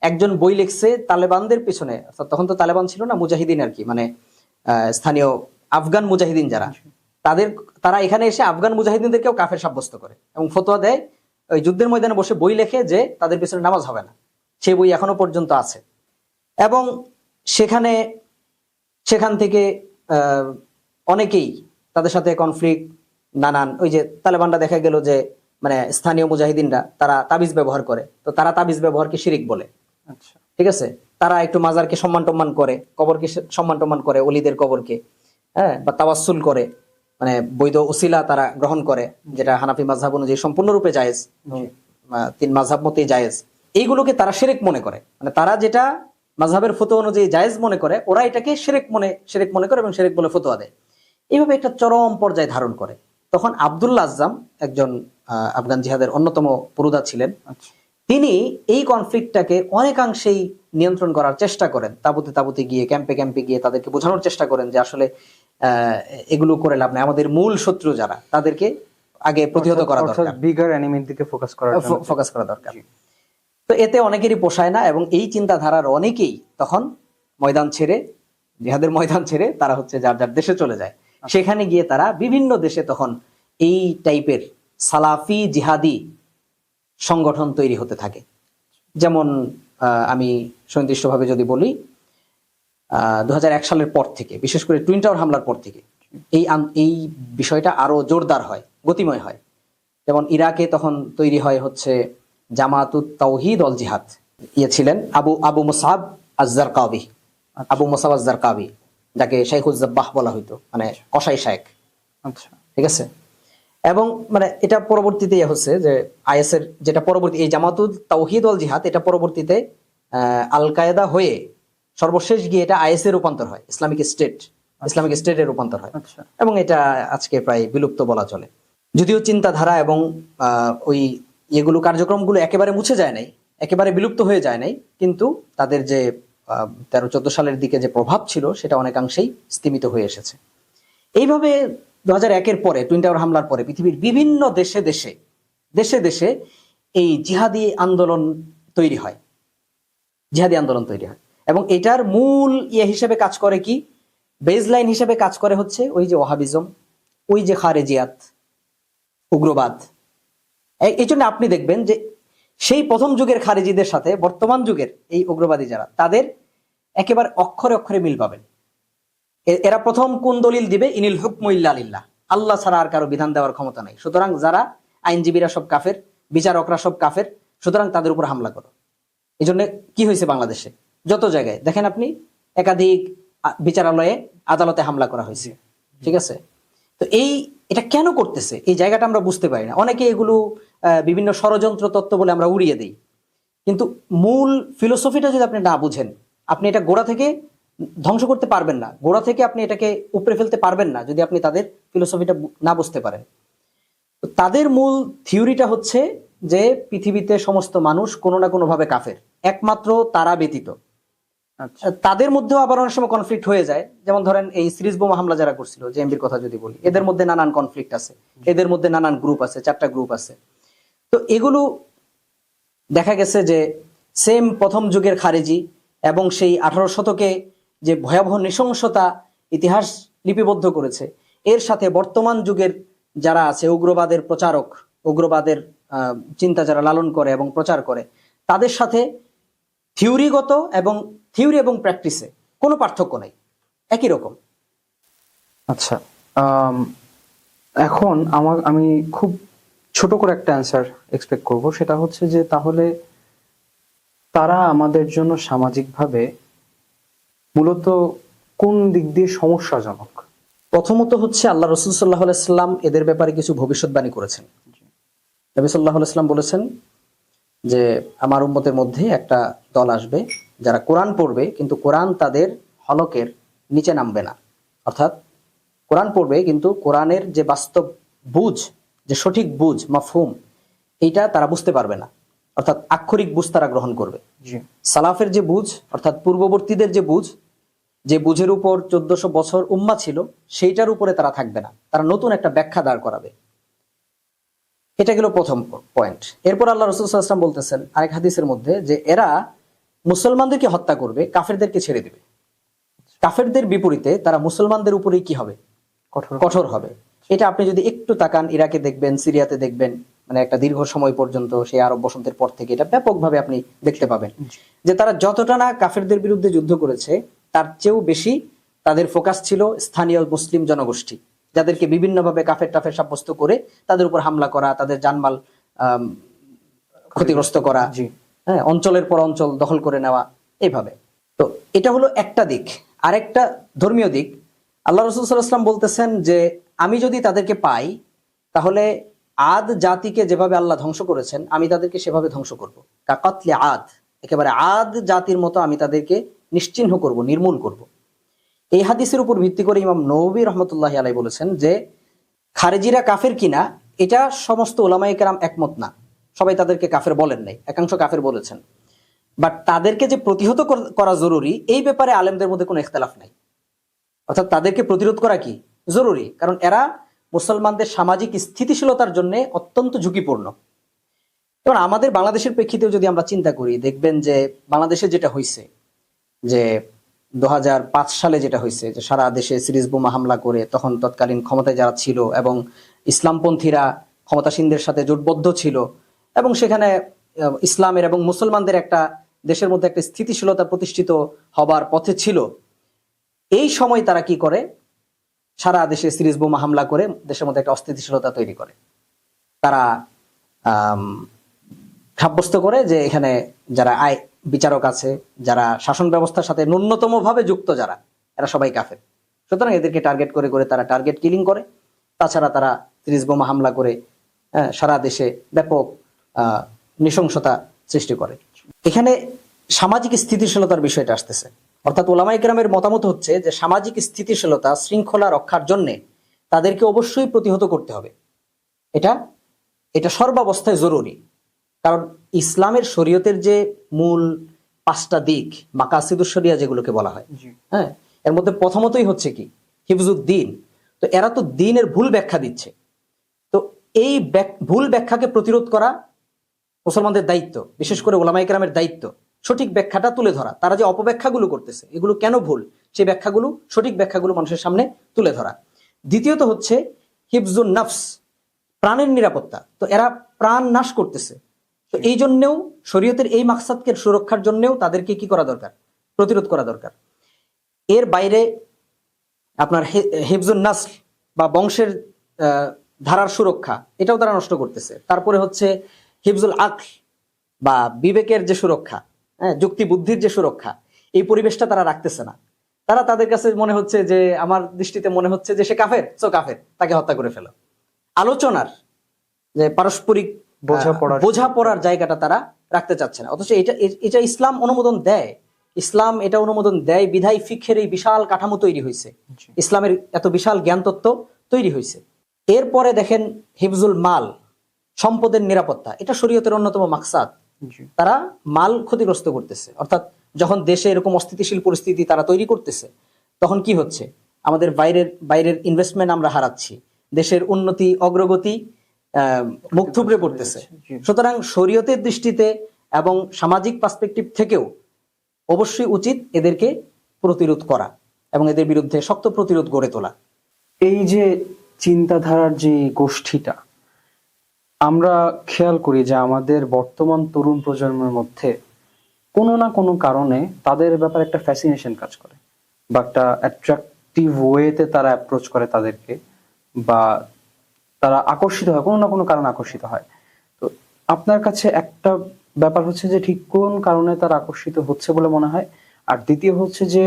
S1: একজন বই লিখছে তালেবানদের পিছনে, তখন তো তালেবান ছিল না, মুজাহিদিন আর কি, মানে স্থানীয় আফগান মুজাহিদিন যারা, তারা এখানে এসে আফগান মুজাহিদিনদেরকেও কাফের সাব্যস্ত করে এবং ফতোয়া দেয়। ওই যুদ্ধের ময়দানে বসে বই লেখে যে তাদের পিছনে নামাজ হবে না, সেই বই এখনো পর্যন্ত আছে। এবং সেখান থেকে অনেকেই তাদের সাথে কনফ্লিক্ট, নানান, ওই যে তালেবানরা দেখা গেল যে মানে স্থানীয় মুজাহিদিনরা তারা তাবিজ ব্যবহার করে, তো তারা তাবিজ ব্যবহারকে শিরিক বলে।
S2: আচ্ছা,
S1: ঠিক আছে, তারা একটু মাজারকে সম্মান টম্মান করে, কবরকে সম্মান টম্মান করে, অলিদের কবরকে, হ্যাঁ, বা তাওয়াসসুল করে, মানে বৈধ উসিলা তারা গ্রহণ করে, যেটা হানাফি মাযহাব অনুযায়ী সম্পূর্ণরূপে জায়েজ, 3 মাযহাব মতেই জায়েজ। এইগুলোকে তারা শিরক মনে করে, মানে তারা যেটা মাযহাবের ফতোয়া অনুযায়ী জায়েজ মনে করে, ওরা এটাকে শিরক মনে করে এবং শিরক বলে ফতোয়া দেয়। এইভাবে একটা চরম পর্যায়ে ধারণ করে। তখন আব্দুল্লাহ আজ্জাম, একজন আফগান জিহাদের অন্যতম পুরোধা ছিলেন, তিনি এই কনফ্লিক্টটাকে অনেকাংশেই নিয়ন্ত্রণ করার চেষ্টা করেন। তাবুতে গিয়ে, ক্যাম্পে গিয়ে তাদেরকে বোঝানোর চেষ্টা করেন যে আসলে এগুলো করে লাভ নেই, আমাদের মূল শত্রু যারা তাদেরকে আগে প্রতিহত করা দরকার,
S2: বিগার এনিমির দিকে ফোকাস করা দরকার।
S1: তো এতে অনেকেরই পোষায় না, এবং এই চিন্তাধারার অনেকেই তখন ময়দান ছেড়ে, জিহাদের ময়দান ছেড়ে তারা হচ্ছে যার যার দেশে চলে যায়। সেখানে গিয়ে তারা বিভিন্ন দেশে তখন এই টাইপের সালাফি জিহাদি সংগঠন তৈরি হতে থাকে। যেমন আমি সুনির্দিষ্টভাবে যদি বলি, 2001 সালের পর থেকে, বিশেষ করে টুইন টাওয়ার হামলার পর থেকে এই বিষয়টা আরো জোরদার হয়, গতিময় হয়। যেমন ইরাকে তখন তৈরি হয় হচ্ছে জামাতুত তাওহীদ ওয়াল জিহাদ, ছিলেন আবু মুসাব আজ-জারকাবি, আবু মুসাব আজ-জারকাবি, যাকে শাইখুজ জাব্বাহ বলা হইতো, মানে কসাই শায়েখ।
S2: আচ্ছা,
S1: ঠিক আছে। এবং মানে এটা পরবর্তীতে হচ্ছে যে আইএসের যেটা পরবর্তী এই জামাতুত তাওহীদ ওয়াল জিহাদ, এটা পরবর্তীতে আল কায়েদা হয়ে সর্বশেষ গিয়ে এটা আইএসের রূপান্তর হয়, ইসলামিক স্টেটের রূপান্তর হয়।
S2: আচ্ছা,
S1: এবং এটা আজকে প্রায় বিলুপ্ত বলা চলে। যদিও চিন্তাধারা এবং ওই এগুলো কার্যক্রমগুলো একেবারে মুছে যায় নাই, একেবারে বিলুপ্ত হয়ে যায় নাই, কিন্তু তাদের যে 13-14 সালের দিকে যে প্রভাব ছিল সেটা অনেকাংশেই স্তিমিত হয়ে এসেছে। এইভাবে 2001-এর পরে, টুইন টাওয়ার হামলার পরে পৃথিবীর বিভিন্ন দেশে এই জিহাদি আন্দোলন তৈরি হয়, এবং এটার মূল হিসেবে কাজ করে কি, বেজলাইন হিসেবে কাজ করে হচ্ছে ওই যে ওয়াহাবিজম, ওই যে খারেজিয়াত, উগ্রবাদ। এই জন্য আপনি দেখবেন যে সেই প্রথম যুগের খারেজিদের সাথে বর্তমান যুগের এই উগ্রবাদী যারা, তাদের একেবারে অক্ষরে অক্ষরে মিল পাবেন। এরা প্রথম কোন দলিল দিবে, ইনিল হুকমু ইল্লা লিল্লাহ, আল্লাহ ছাড়া আর কারো বিধান দেওয়ার ক্ষমতা নাই, সুতরাং যারা আইনজীবীরা সব কাফের, বিচারকরা সব কাফের, সুতরাং তাদের উপর হামলা করো। এই জন্য কি হয়েছে বাংলাদেশে যত জায়গায় দেখেন আপনি, একাধিক বিচারালয়ে, আদালতে হামলা করা হয়েছে। ঠিক আছে। তো এটা কেন করতেছে, এই জায়গাটা আমরা বুঝতে পারি না। অনেকে এগুলো বিভিন্ন ষড়যন্ত্র তত্ত্ব বলে আমরা উড়িয়ে দিই, কিন্তু মূল ফিলোসফিটা যদি আপনি না বুঝেন, আপনি এটা গোড়া থেকে ধ্বংস করতে পারবেন না, গোড়া থেকে আপনি এটাকে উপড়ে ফেলতে পারবেন না যদি আপনি তাদের ফিলোসফিটা না বুঝতে পারেন। তো তাদের মূল থিওরিটা হচ্ছে যে পৃথিবীতে সমস্ত মানুষ কোনো না কোনো ভাবে কাফের, একমাত্র তারা ব্যতীত।
S2: আচ্ছা,
S1: তাদের মধ্যেও আবার অনেক সময় কনফ্লিক্ট হয়ে যায়। যেমন ধরেন এই সিরিজ বোমা হামলা যারা করছিল, জেএমবির কথা যদি বলি, এদের মধ্যে নানান কনফ্লিক্ট আছে, এদের মধ্যে নানান গ্রুপ আছে, 4টা গ্রুপ আছে। তো এগুলো দেখা গেছে যে সেম প্রথম যুগের খারেজি এবং সেই 18 শতকে যে ভয়াবহ নৃশংসতা ইতিহাস লিপিবদ্ধ করেছে, এর সাথে বর্তমান যুগের যারা আছে উগ্রবাদের প্রচারক, উগ্রবাদের চিন্তা যারা লালন করে এবং প্রচার করে, তাদের সাথে থিওরি এবং প্র্যাকটিসে কোনো পার্থক্য নাই, একই রকম।
S2: আচ্ছা। এখন আমি খুব ছোট করে একটা অ্যান্সার এক্সপেক্ট করব, সেটা হচ্ছে যে তাহলে তারা আমাদের জন্য সামাজিকভাবে মূলত কোন দিক দিয়ে সমস্যাজনক?
S1: প্রথমত হচ্ছে আল্লাহ রাসূল সাল্লাল্লাহু আলাইহি সাল্লাম এদের ব্যাপারে কিছু ভবিষ্যৎবাণী করেছেন। নবী সাল্লাল্লাহু আলাইহি সাল্লাম বলেছেন যে আমার উম্মতের মধ্যে একটা দল আসবে যারা কোরআন পড়বে, কিন্তু কোরআন তাদের হলকের নিচে নামবে না। অর্থাৎ কোরআন পড়বে কিন্তু কোরআনের যে বাস্তব বুঝ, যে সঠিক বুঝ, মাফহুম, এইটা তারা বুঝতে পারবে না। অর্থাৎ আক্ষরিক বুঝ তারা গ্রহণ করবে। সালাফের যে বুঝ, অর্থাৎ পূর্ববর্তীদের যে বুঝ, যে বুঝের উপর 1400 বছর উম্মাহ ছিল, সেইটার উপরে তারা থাকবে না, তারা নতুন একটা ব্যাখ্যা দাঁড় করাবে। এটা গেল প্রথম পয়েন্ট। এরপর আল্লাহ রাসূল সাল্লাল্লাহু আলাইহি ওয়াসাল্লাম বলতেছেন আরেক হাদিসের মধ্যে যে এরা মুসলমানদেরকে হত্যা করবে, কাফেরদেরকে ছেড়ে দিবে। কাফেরদের বিপরীতে তারা মুসলমানদের উপরেই কি হবে, কঠোর হবে। এটা আপনি যদি একটু তাকান, ইরাকে দেখবেন, সিরিয়াতে দেখবেন, মানে একটা দীর্ঘ সময় পর্যন্ত সেই আরব বসন্তের পর থেকে এটা ব্যাপকভাবে আপনি দেখতে পাবেন যে তারা যতটা না কাফেরদের বিরুদ্ধে যুদ্ধ করেছে, তার চেয়েও বেশি তাদের ফোকাস ছিল স্থানীয় মুসলিম জনগোষ্ঠী, যাদেরকে বিভিন্নভাবে কাফের টাফের সাব্যস্ত করে তাদের উপর হামলা করা, তাদের জানমাল ক্ষতিগ্রস্ত করা, হ্যাঁ, অঞ্চলের পর অঞ্চল দখল করে নেওয়া, এইভাবে। তো এটা হলো একটা দিক। আরেকটা ধর্মীয় দিক, আল্লাহ রাসূল সাল্লাল্লাহু আলাইহি ওয়াসাল্লাম বলতেছেন যে আমি যদি তাদেরকে পাই, তাহলে আদ জাতিকে যেভাবে আল্লাহ ধ্বংস করেছেন আমি তাদেরকে সেভাবে ধ্বংস করব। কাকাতলে আদ, একেবারে আদ জাতির মতো আমি তাদেরকে নিশ্চিহ্ন করব, নির্মূল করব। এই হাদিসের উপর ভিত্তি করে ইমাম নববী রাহমাতুল্লাহি আলাইহি বলেছেন যে খারেজিরা কাফের কিনা এটা সমস্ত উলামায়ে কেরাম একমত না, সবাই তাদেরকে কাফের বলেন নাই, একাংশ কাফের বলেছেন। বাট তাদেরকে যে প্রতিহত করা জরুরি, এই ব্যাপারে আলেমদের মধ্যে কোনো ইখতিলাফ নাই। অর্থাৎ তাদেরকে প্রতিরোধ করা কি জরুরি, কারণ এরা মুসলমানদের সামাজিক স্থিতিশীলতার জন্য অত্যন্ত ঝুঁকিপূর্ণ। এবং আমাদের বাংলাদেশের প্রেক্ষিতেও যদি আমরা চিন্তা করি, দেখবেন যে বাংলাদেশে যেটা হয়েছে, যে 2005 সালে যেটা হয়েছে, যে সারা দেশে সিরিজ বোমা হামলা করে তখন তৎকালীন ক্ষমতায় যারা ছিল এবং ইসলামপন্থীরা ক্ষমতাসীনদের সাথে জোটবদ্ধ ছিল, এবং সেখানে ইসলামের এবং মুসলমানদের একটা দেশের মধ্যে একটা স্থিতিশীলতা প্রতিষ্ঠিত হবার পথে ছিল, এই সময় তারা কি করে, সারা দেশে সিরিজ বোমা হামলা করে দেশের মধ্যে একটা অস্থিতিশীলতা তৈরি করে। তারা সাব্যস্ত করে যে এখানে যারা বিচারক আছে, যারা শাসন ব্যবস্থার সাথে ন্যূনতম ভাবে যুক্ত, যারা এরা সবাই কাফের। সুতরাং এদেরকে টার্গেট করে করে তারা টার্গেট কিলিং করে। তাছাড়া তারা সিরিজ বোমা হামলা করে সারা দেশে ব্যাপক নৃশংসতা সৃষ্টি করে। এখানে সামাজিক স্থিতিশীলতার বিষয়টা আসতেছে। অর্থাৎ ওলামায়ে কেরামের মতামত হচ্ছে যে সামাজিক স্থিতিশীলতা, শৃঙ্খলা রক্ষার জন্য তাদেরকে অবশ্যই প্রতিহত করতে হবে। এটা সর্বাবস্থায় জরুরি। কারণ ইসলামের শরীয়তের যে মূল 5টা দিক, মাকাসিদুশ শরিয়া যেগুলোকে বলা হয়, হ্যাঁ, এর মধ্যে প্রথমতই হচ্ছে কি, হিফজুদ্দিন। তো এরা তো দ্বীনের ভুল ব্যাখ্যা দিচ্ছে। তো এই ভুল ব্যাখ্যাকে প্রতিরোধ করা মুসলমানদের দায়িত্ব, বিশেষ করে ওলামায়ে কেরামের দায়িত্ব। সঠিক ব্যাখ্যাটা তুলে ধরা, তারা যে অপব্যাখ্যাগুলো করতেছে এগুলো কেন ভুল, সেই ব্যাখ্যাগুলো, সঠিক ব্যাখ্যাগুলো মানুষের সামনে তুলে ধরা। দ্বিতীয়ত হচ্ছে হিফজুন নফস, প্রাণের নিরাপত্তা। তো এরা প্রাণ নাশ করতেছে। তো এই জন্যেও শরীয়তের এই মাকসাদকে সুরক্ষার জন্যেও তাদেরকে কি করা দরকার, প্রতিরোধ করা দরকার। এর বাইরে আপনার হিফজুন নাসল বা বংশের ধারার সুরক্ষা, এটাও তারা নষ্ট করতেছে। তারপরে হচ্ছে হিফজুল আকল বা বিবেকের যে সুরক্ষা, হ্যাঁ, যুক্তি বুদ্ধির যে সুরক্ষা, এই পরিবেশটা তারা রাখতেছে না। তাদের কাছে মনে হচ্ছে যে, আমার দৃষ্টিতে মনে হচ্ছে যে সে কাফের, কাফের, তাকে হত্যা করে ফেলো। আলোচনার যে পারস্পরিক বোঝাপড়ার জায়গাটা তারা রাখতে চাচ্ছে না। অথচ এটা ইসলাম অনুমোদন দেয়। ইসলাম এটা অনুমোদন দেয় বিধায় ফিকহের এই বিশাল কাঠামো তৈরি হয়েছে, ইসলামের এত বিশাল জ্ঞান তত্ত্ব তৈরি হয়েছে। এরপরে দেখেন হিফজুল মাল, সম্পদের নিরাপত্তা, এটা শরীয়তের অন্যতম মাকসাদ। তারা মাল ক্ষতিগ্রস্ত করতেছে। অর্থাৎ যখন দেশে এরকম অস্থিতিশীল পরিস্থিতি তারা তৈরি করতেছে, তখন কি হচ্ছে, আমাদের বাইরের ইনভেস্টমেন্ট আমরা হারাচ্ছি, দেশের উন্নতি অগ্রগতি মুখ থুবড়ে পড়তেছে। সুতরাং শরীয়তের দৃষ্টিতে এবং সামাজিক পার্সপেক্টিভ থেকেও অবশ্যই উচিত এদেরকে প্রতিরোধ করা এবং এদের বিরুদ্ধে শক্ত প্রতিরোধ গড়ে তোলা।
S2: এই যে চিন্তাধারার যে গোষ্ঠীটা, আমরা খেয়াল করি যে আমাদের বর্তমান তরুণ প্রজন্মের মধ্যে কোনো না কোনো কারণে তাদের ব্যাপারে একটা ফ্যাসিনেশন কাজ করে, বা একটা অ্যাট্রাকটিভ ওয়েতে তারা অ্যাপ্রোচ করে তাদেরকে, বা তারা আকর্ষিত হয়, কোনো না কোনো কারণে আকর্ষিত হয়। তো আপনার কাছে একটা ব্যাপার হচ্ছে যে ঠিক কোন কারণে তারা আকর্ষিত হচ্ছে বলে মনে হয়, আর দ্বিতীয় হচ্ছে যে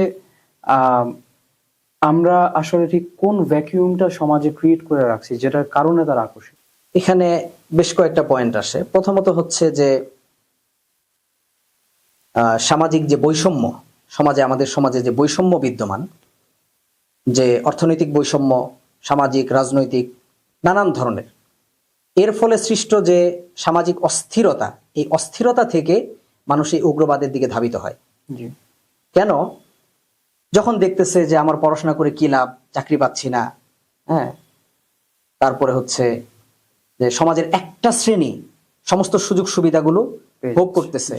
S2: আমরা আসলে ঠিক কোন ভ্যাকিউমটা সমাজে ক্রিয়েট করে রাখছি যেটার কারণে তারা আকর্ষিত।
S1: এখানে বেশ কয়েকটা পয়েন্ট আসে। প্রথমত হচ্ছে যে সামাজিক যে বৈষম্য, আমাদের সমাজে যে বৈষম্য বিদ্যমান, যে অর্থনৈতিক বৈষম্য, সামাজিক, রাজনৈতিক, নানান ধরনের, এর ফলে সৃষ্ট যে সামাজিক অস্থিরতা, এই অস্থিরতা থেকে মানুষ এই উগ্রবাদের দিকে ধাবিত হয়। কেন? যখন দেখতেছে যে আমার পড়াশোনা করে কি লাভ, চাকরি পাচ্ছি না, হ্যাঁ, তারপরে হচ্ছে যে সমাজের একটা শ্রেণী সমস্ত সুযোগ সুবিধাগুলো ভোগ করতেছে,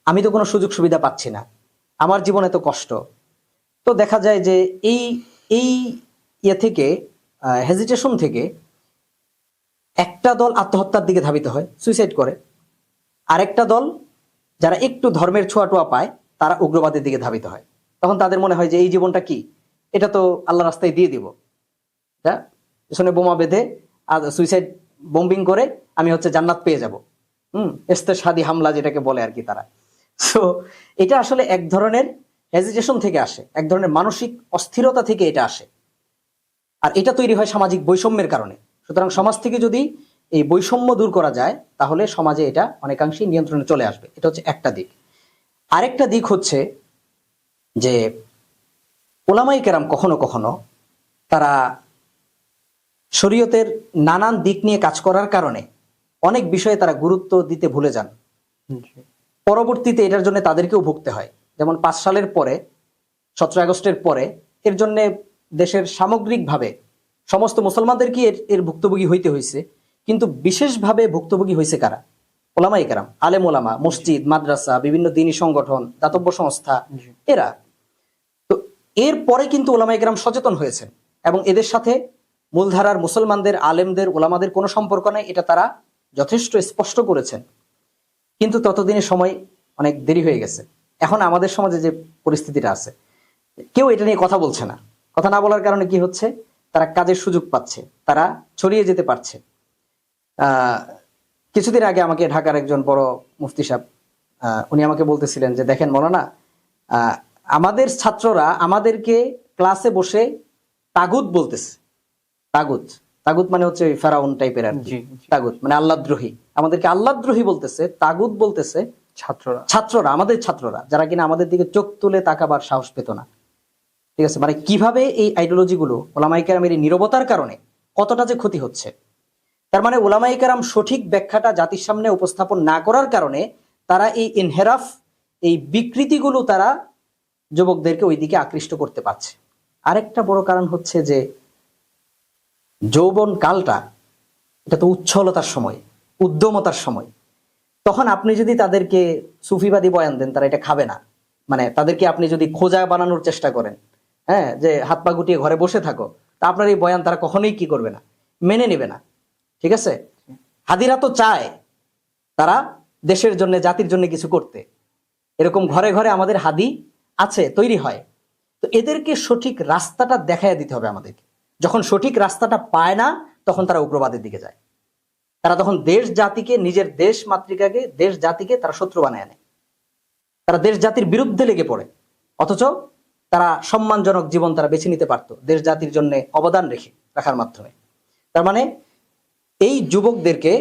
S1: আমি তো কোনো সুযোগ সুবিধা পাচ্ছি না, আমার জীবনে তো কষ্ট। তো দেখা যায় যে এই থেকে হেজিটেশন থেকে একটা দল আত্মহত্যার দিকে ধাবিত হয়, সুইসাইড করে। আরেকটা দল যারা একটু ধর্মের ছোঁয়া পায়, তারা উগ্রবাদের দিকে ধাবিত হয়। তখন তাদের মনে হয় যে এই জীবনটা কি, এটা তো আল্লাহ রাস্তায় দিয়ে দিব, পেছনে বোমা বেঁধে সুইসাইড বোম্বিং করে আমি হচ্ছে জান্নাত পেয়ে যাব। ইস্তেশহাদি হামলা যেটাকে বলে আর কি তারা। সো এটা আসলে এক ধরনের হেজিটেশন থেকে আসে, এক ধরনের মানসিক অস্থিরতা থেকে এটা আসে। আর এটা তৈরি হয় সামাজিক বৈষম্যের কারণে। সুতরাং সমাজ থেকে যদি এই বৈষম্য দূর করা যায়, তাহলে সমাজে এটা অনেকাংশেই নিয়ন্ত্রণে চলে আসবে। এটা হচ্ছে একটা দিক। আরেকটা দিক হচ্ছে যে উলামায়ে কেরাম কখনো কখনো তারা শরীয়তের নানান দিক নিয়ে কাজ করার কারণে অনেক বিষয়ে তারা গুরুত্ব দিতে ভুলে যান। পরবর্তীতে এটার জন্য তাদেরকেও ভুগতে হয়। যেমন 5 সালের পরে, 17 আগস্টের পরে এর জন্য দেশের সামগ্রিকভাবে সমস্ত মুসলমানদেরকে এর ভুক্তভোগী হইতে হয়েছে। কিন্তু বিশেষভাবে ভুক্তভোগী হয়েছে কারা? উলামায়ে কেরাম, আলেম ওলামা, মসজিদ, মাদ্রাসা, বিভিন্ন দ্বীনি সংগঠন, দাতব্য সংস্থা, এরা। তো এর পরে কিন্তু উলামায়ে কেরাম সচেতন হয়েছেন এবং এদের সাথে মূলধারার মুসলমানদের, আলেমদের, ওলামাদের কোনো সম্পর্ক নেই, এটা তারা যথেষ্ট স্পষ্ট করেছেন। কিন্তু ততদিনে সময় অনেক দেরি হয়ে গেছে। এখন আমাদের সমাজে যে পরিস্থিতিটা আছে, কেউ এটা নিয়ে কথা বলছে না। কথা না বলার কারণে কি হচ্ছে, তারা কাজের সুযোগ পাচ্ছে, তারা ছড়িয়ে যেতে পারছে। আহ কিছুদিন আগে আমাকে ঢাকার একজন বড় মুফতি সাহেব উনি আমাকে বলতেছিলেন যে দেখেন মৌলানা, আমাদের ছাত্ররা আমাদেরকে ক্লাসে বসে তাগুত বলতেছে। তাগুত, তাগুত মানে হচ্ছে ফেরাউন টাইপের আর কি।
S2: জি,
S1: তাগুত মানে আল্লাহদ্রোহী, আমাদেরকে আল্লাহদ্রোহী বলতেছে, তাগুত বলতেছে ছাত্ররা, আমাদের ছাত্ররা, যারা কিনা আমাদের দিকে চোখ তুলে তাকাবার সাহস পেত না। ঠিক আছে, মানে কিভাবে এই আইডিওলজি গুলো ওলামায়ে কেরামের এই নীরবতার কারণে কতটা যে ক্ষতি হচ্ছে। তার মানে ওলামায়ে কেরাম সঠিক ব্যাখ্যাটা জাতির সামনে উপস্থাপন না করার কারণে তারা এই ইনহেরাফ, এই বিকৃতিগুলো তারা যুবকদেরকে ওই দিকে আকৃষ্ট করতে পারছে। আরেকটা বড় কারণ হচ্ছে যে যৌবন কালটা, এটা তো উচ্ছলতার সময়, উদ্যমতার সময়। তখন আপনি যদি তাদেরকে সুফিবাদী বয়ান দেন, তারা এটা খাবে না। মানে তাদেরকে আপনি যদি খোঁজা বানানোর চেষ্টা করেন, হ্যাঁ, যে হাত পা গুটিয়ে ঘরে বসে থাকো, তা আপনার এই বয়ান তারা কখনোই কি করবে না, মেনে নেবে না। ঠিক আছে, হাদিরা তো চায় তারা দেশের জন্য, জাতির জন্য কিছু করতে। এরকম ঘরে ঘরে আমাদের হাদি আছে, তৈরি হয়। তো এদেরকে সঠিক রাস্তাটা দেখাইয়া দিতে হবে আমাদেরকে। যখন সঠিক রাস্তাটা পায় না, তখন তারা উগ্রবাদের দিকে যায়। তারা তখন দেশ জাতিকে, নিজের দেশ মাতৃকাকে, দেশ জাতিকে তারা শত্রু বানায় আনে। তারা দেশ জাতির বিরুদ্ধে লেগে পড়ে, অথচ তারা সম্মানজনক জীবন তারা বেছে নিতে পারতো দেশ জাতির জন্য অবদান রাখার মাধ্যমে। তার মানে এই যুবকদেরকে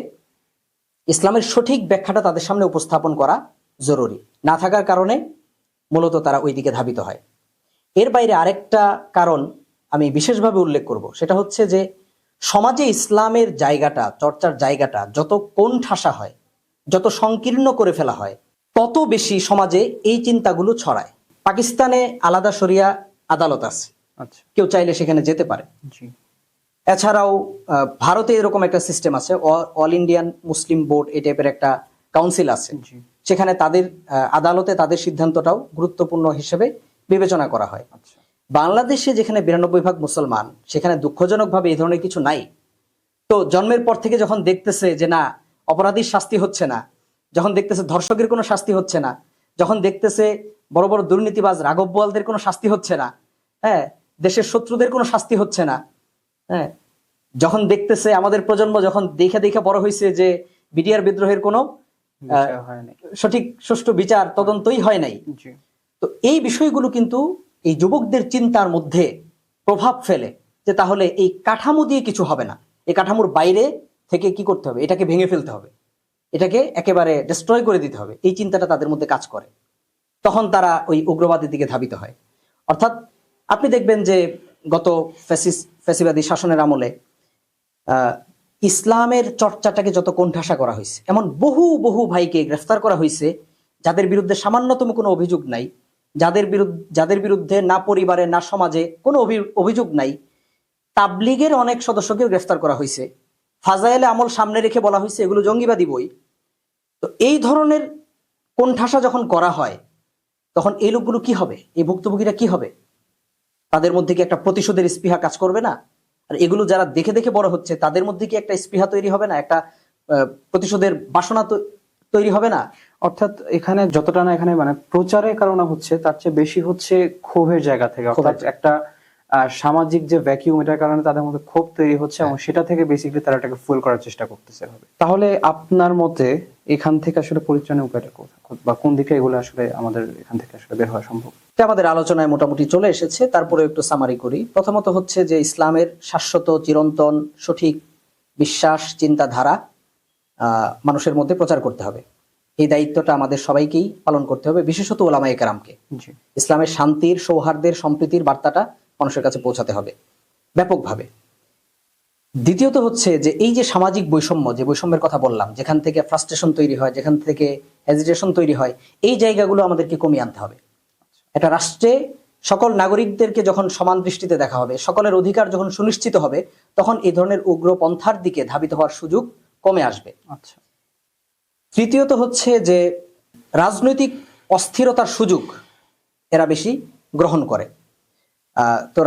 S1: ইসলামের সঠিক ব্যাখ্যাটা তাদের সামনে উপস্থাপন করা জরুরি। না থাকার কারণে মূলত তারা ওই দিকে ধাবিত হয়। এর বাইরে আরেকটা কারণ আমি বিশেষভাবে উল্লেখ করব, সেটা হচ্ছে যে সমাজে ইসলামের জায়গাটা, চর্চার জায়গাটা যত কোণঠাসা হয়, যত সংকীর্ণ করে ফেলা হয়, তত বেশি সমাজে এই চিন্তাগুলো ছড়ায়। পাকিস্তানে আলাদা শরিয়া আদালত আছে,
S2: আচ্ছা,
S1: কেউ চাইলে সেখানে যেতে পারে।
S2: জি,
S1: এছাড়াও ভারতে এরকম একটা সিস্টেম আছে, অল ইন্ডিয়ান মুসলিম বোর্ড, এই টাইপের একটা কাউন্সিল আছে।
S2: জি,
S1: সেখানে তাদের আদালতে তাদের সিদ্ধান্তটাও গুরুত্বপূর্ণ হিসেবে বিবেচনা করা হয়।
S2: আচ্ছা,
S1: বাংলাদেশে যেখানে 92% মুসলমান, সেখানে দুঃখজনকভাবে এই ধরনের কিছু নাই। তো জন্মের পর থেকে যখন দেখতেছে যে না, অপরাধীর শাস্তি হচ্ছে না, যখন দেখতেছে ধর্ষকের কোনো শাস্তি হচ্ছে না, যখন দেখতেছে বড় বড় দুর্নীতিবাজ রাঘব বোয়ালদের কোনো শাস্তি হচ্ছে না, হ্যাঁ, দেশের শত্রুদের কোনো শাস্তি হচ্ছে না, হ্যাঁ, যখন দেখতেছে আমাদের প্রজন্ম যখন দেখে দেখে বড় হয়েছে যে বিডিআর বিদ্রোহের কোনো
S2: বিষয় হয় নাই।
S1: সঠিক সুষ্ঠু বিচার তদন্তই হয় নাই,
S2: জি,
S1: তো এই বিষয়গুলো কিন্তু এই যুবকদের চিন্তার মধ্যে প্রভাব ফেলে যে তাহলে এই কাঠামো দিয়ে কিছু হবে না, এই কাঠামোর বাইরে থেকে কি করতে হবে, এটাকে ভেঙে ফেলতে হবে, এটাকে একেবারে ডিস্ট্রয় করে দিতে হবে। এই চিন্তাটা তাদের মধ্যে কাজ করে, তখন তারা ওই উগ্রবাদের দিকে ধাবিত হয়। অর্থাৎ আপনি দেখবেন যে গত ফ্যাসিবাদী শাসনের আমলে ইসলামের চর্চাটাকে যত কোণঠাসা করা হয়েছে, এমন বহু বহু ভাইকে গ্রেফতার করা হয়েছে যাদের বিরুদ্ধে সামান্যতম কোনো অভিযোগ নাই, যাদের বিরুদ্ধে না পরিবারে না সমাজে কোনো অভিযোগ নাই। তাবলিগের অনেক সদস্যকে গ্রেফতার করা হয়েছে, ফাজাইলে আমল সামনে রেখে বলা হয়েছে এগুলো জঙ্গিবাদী বই। তো এই ধরনের কোণঠাসা যখন করা হয়, তখন এই লোকগুলো কি হবে, এই ভুক্তভোগীরা কি হবে? তাদের মধ্যে কি একটা প্রতিশোধের স্পৃহা কাজ করবে না? আর এগুলো যারা দেখে দেখে বড় হচ্ছে, তাদের মধ্যে কি একটা স্পৃহা তৈরি হবে না, একটা প্রতিশোধের বাসনা তৈরি হবে না?
S2: অর্থাৎ এখানে যতটা না এখানে মানে প্রচারের কারণে হচ্ছে, তার চেয়ে বেশি হচ্ছে ক্ষোভের জায়গা থেকে। অর্থাৎ একটা সামাজিক যে ভ্যাকিউম, এটার কারণে তাদের মধ্যে ক্ষোভ তৈরি হচ্ছে এবং সেটা থেকে বেসিক্যালি তারা এটাকে ফুল করার চেষ্টা করতেছে হবে। তাহলে আপনার মতে এখান থেকে আসলে পরিত্রাণের উপায়টা কোথায়, বা কোন দিকে এগুলো আসলে আমাদের এখান থেকে আসলে বের হওয়া সম্ভব?
S1: এটা আমাদের আলোচনায় মোটামুটি চলে এসেছে, তারপরে একটু সামারি করি। প্রথমত হচ্ছে যে ইসলামের শাশ্বত, চিরন্তন, সঠিক বিশ্বাস, চিন্তাধারা মানুষের মধ্যে প্রচার করতে হবে। এই দায়িত্বটা আমাদের সবাইকেই পালন করতে হবে, বিশেষত ওলামায়ে কেরামকে।
S2: জি,
S1: ইসলামের শান্তির, সৌহার্দ্যের, সম্প্রীতির বার্তাটা মানুষের কাছে পৌঁছাতে হবে ব্যাপকভাবে। দ্বিতীয়ত হচ্ছে যে এই যে সামাজিক বৈষম্য, যে বৈষম্যের কথা বললাম, যেখান থেকে ফ্রাস্ট্রেশন তৈরি হয়, যেখান থেকে হেজিটেশন তৈরি হয়, এই জায়গাগুলো আমাদেরকে কমিয়ে আনতে হবে। একটা রাষ্ট্রে সকল নাগরিকদেরকে যখন সমান দৃষ্টিতে দেখা হবে, সকলের অধিকার যখন সুনিশ্চিত হবে, তখন এই ধরনের উগ্রপন্থার দিকে ধাবিত হওয়ার সুযোগ কমে আসবে।
S2: আচ্ছা,
S1: তৃতীয়ত হচ্ছে যে রাজনৈতিক অস্থিরতার সুযোগ এরা বেশি গ্রহণ করে। তো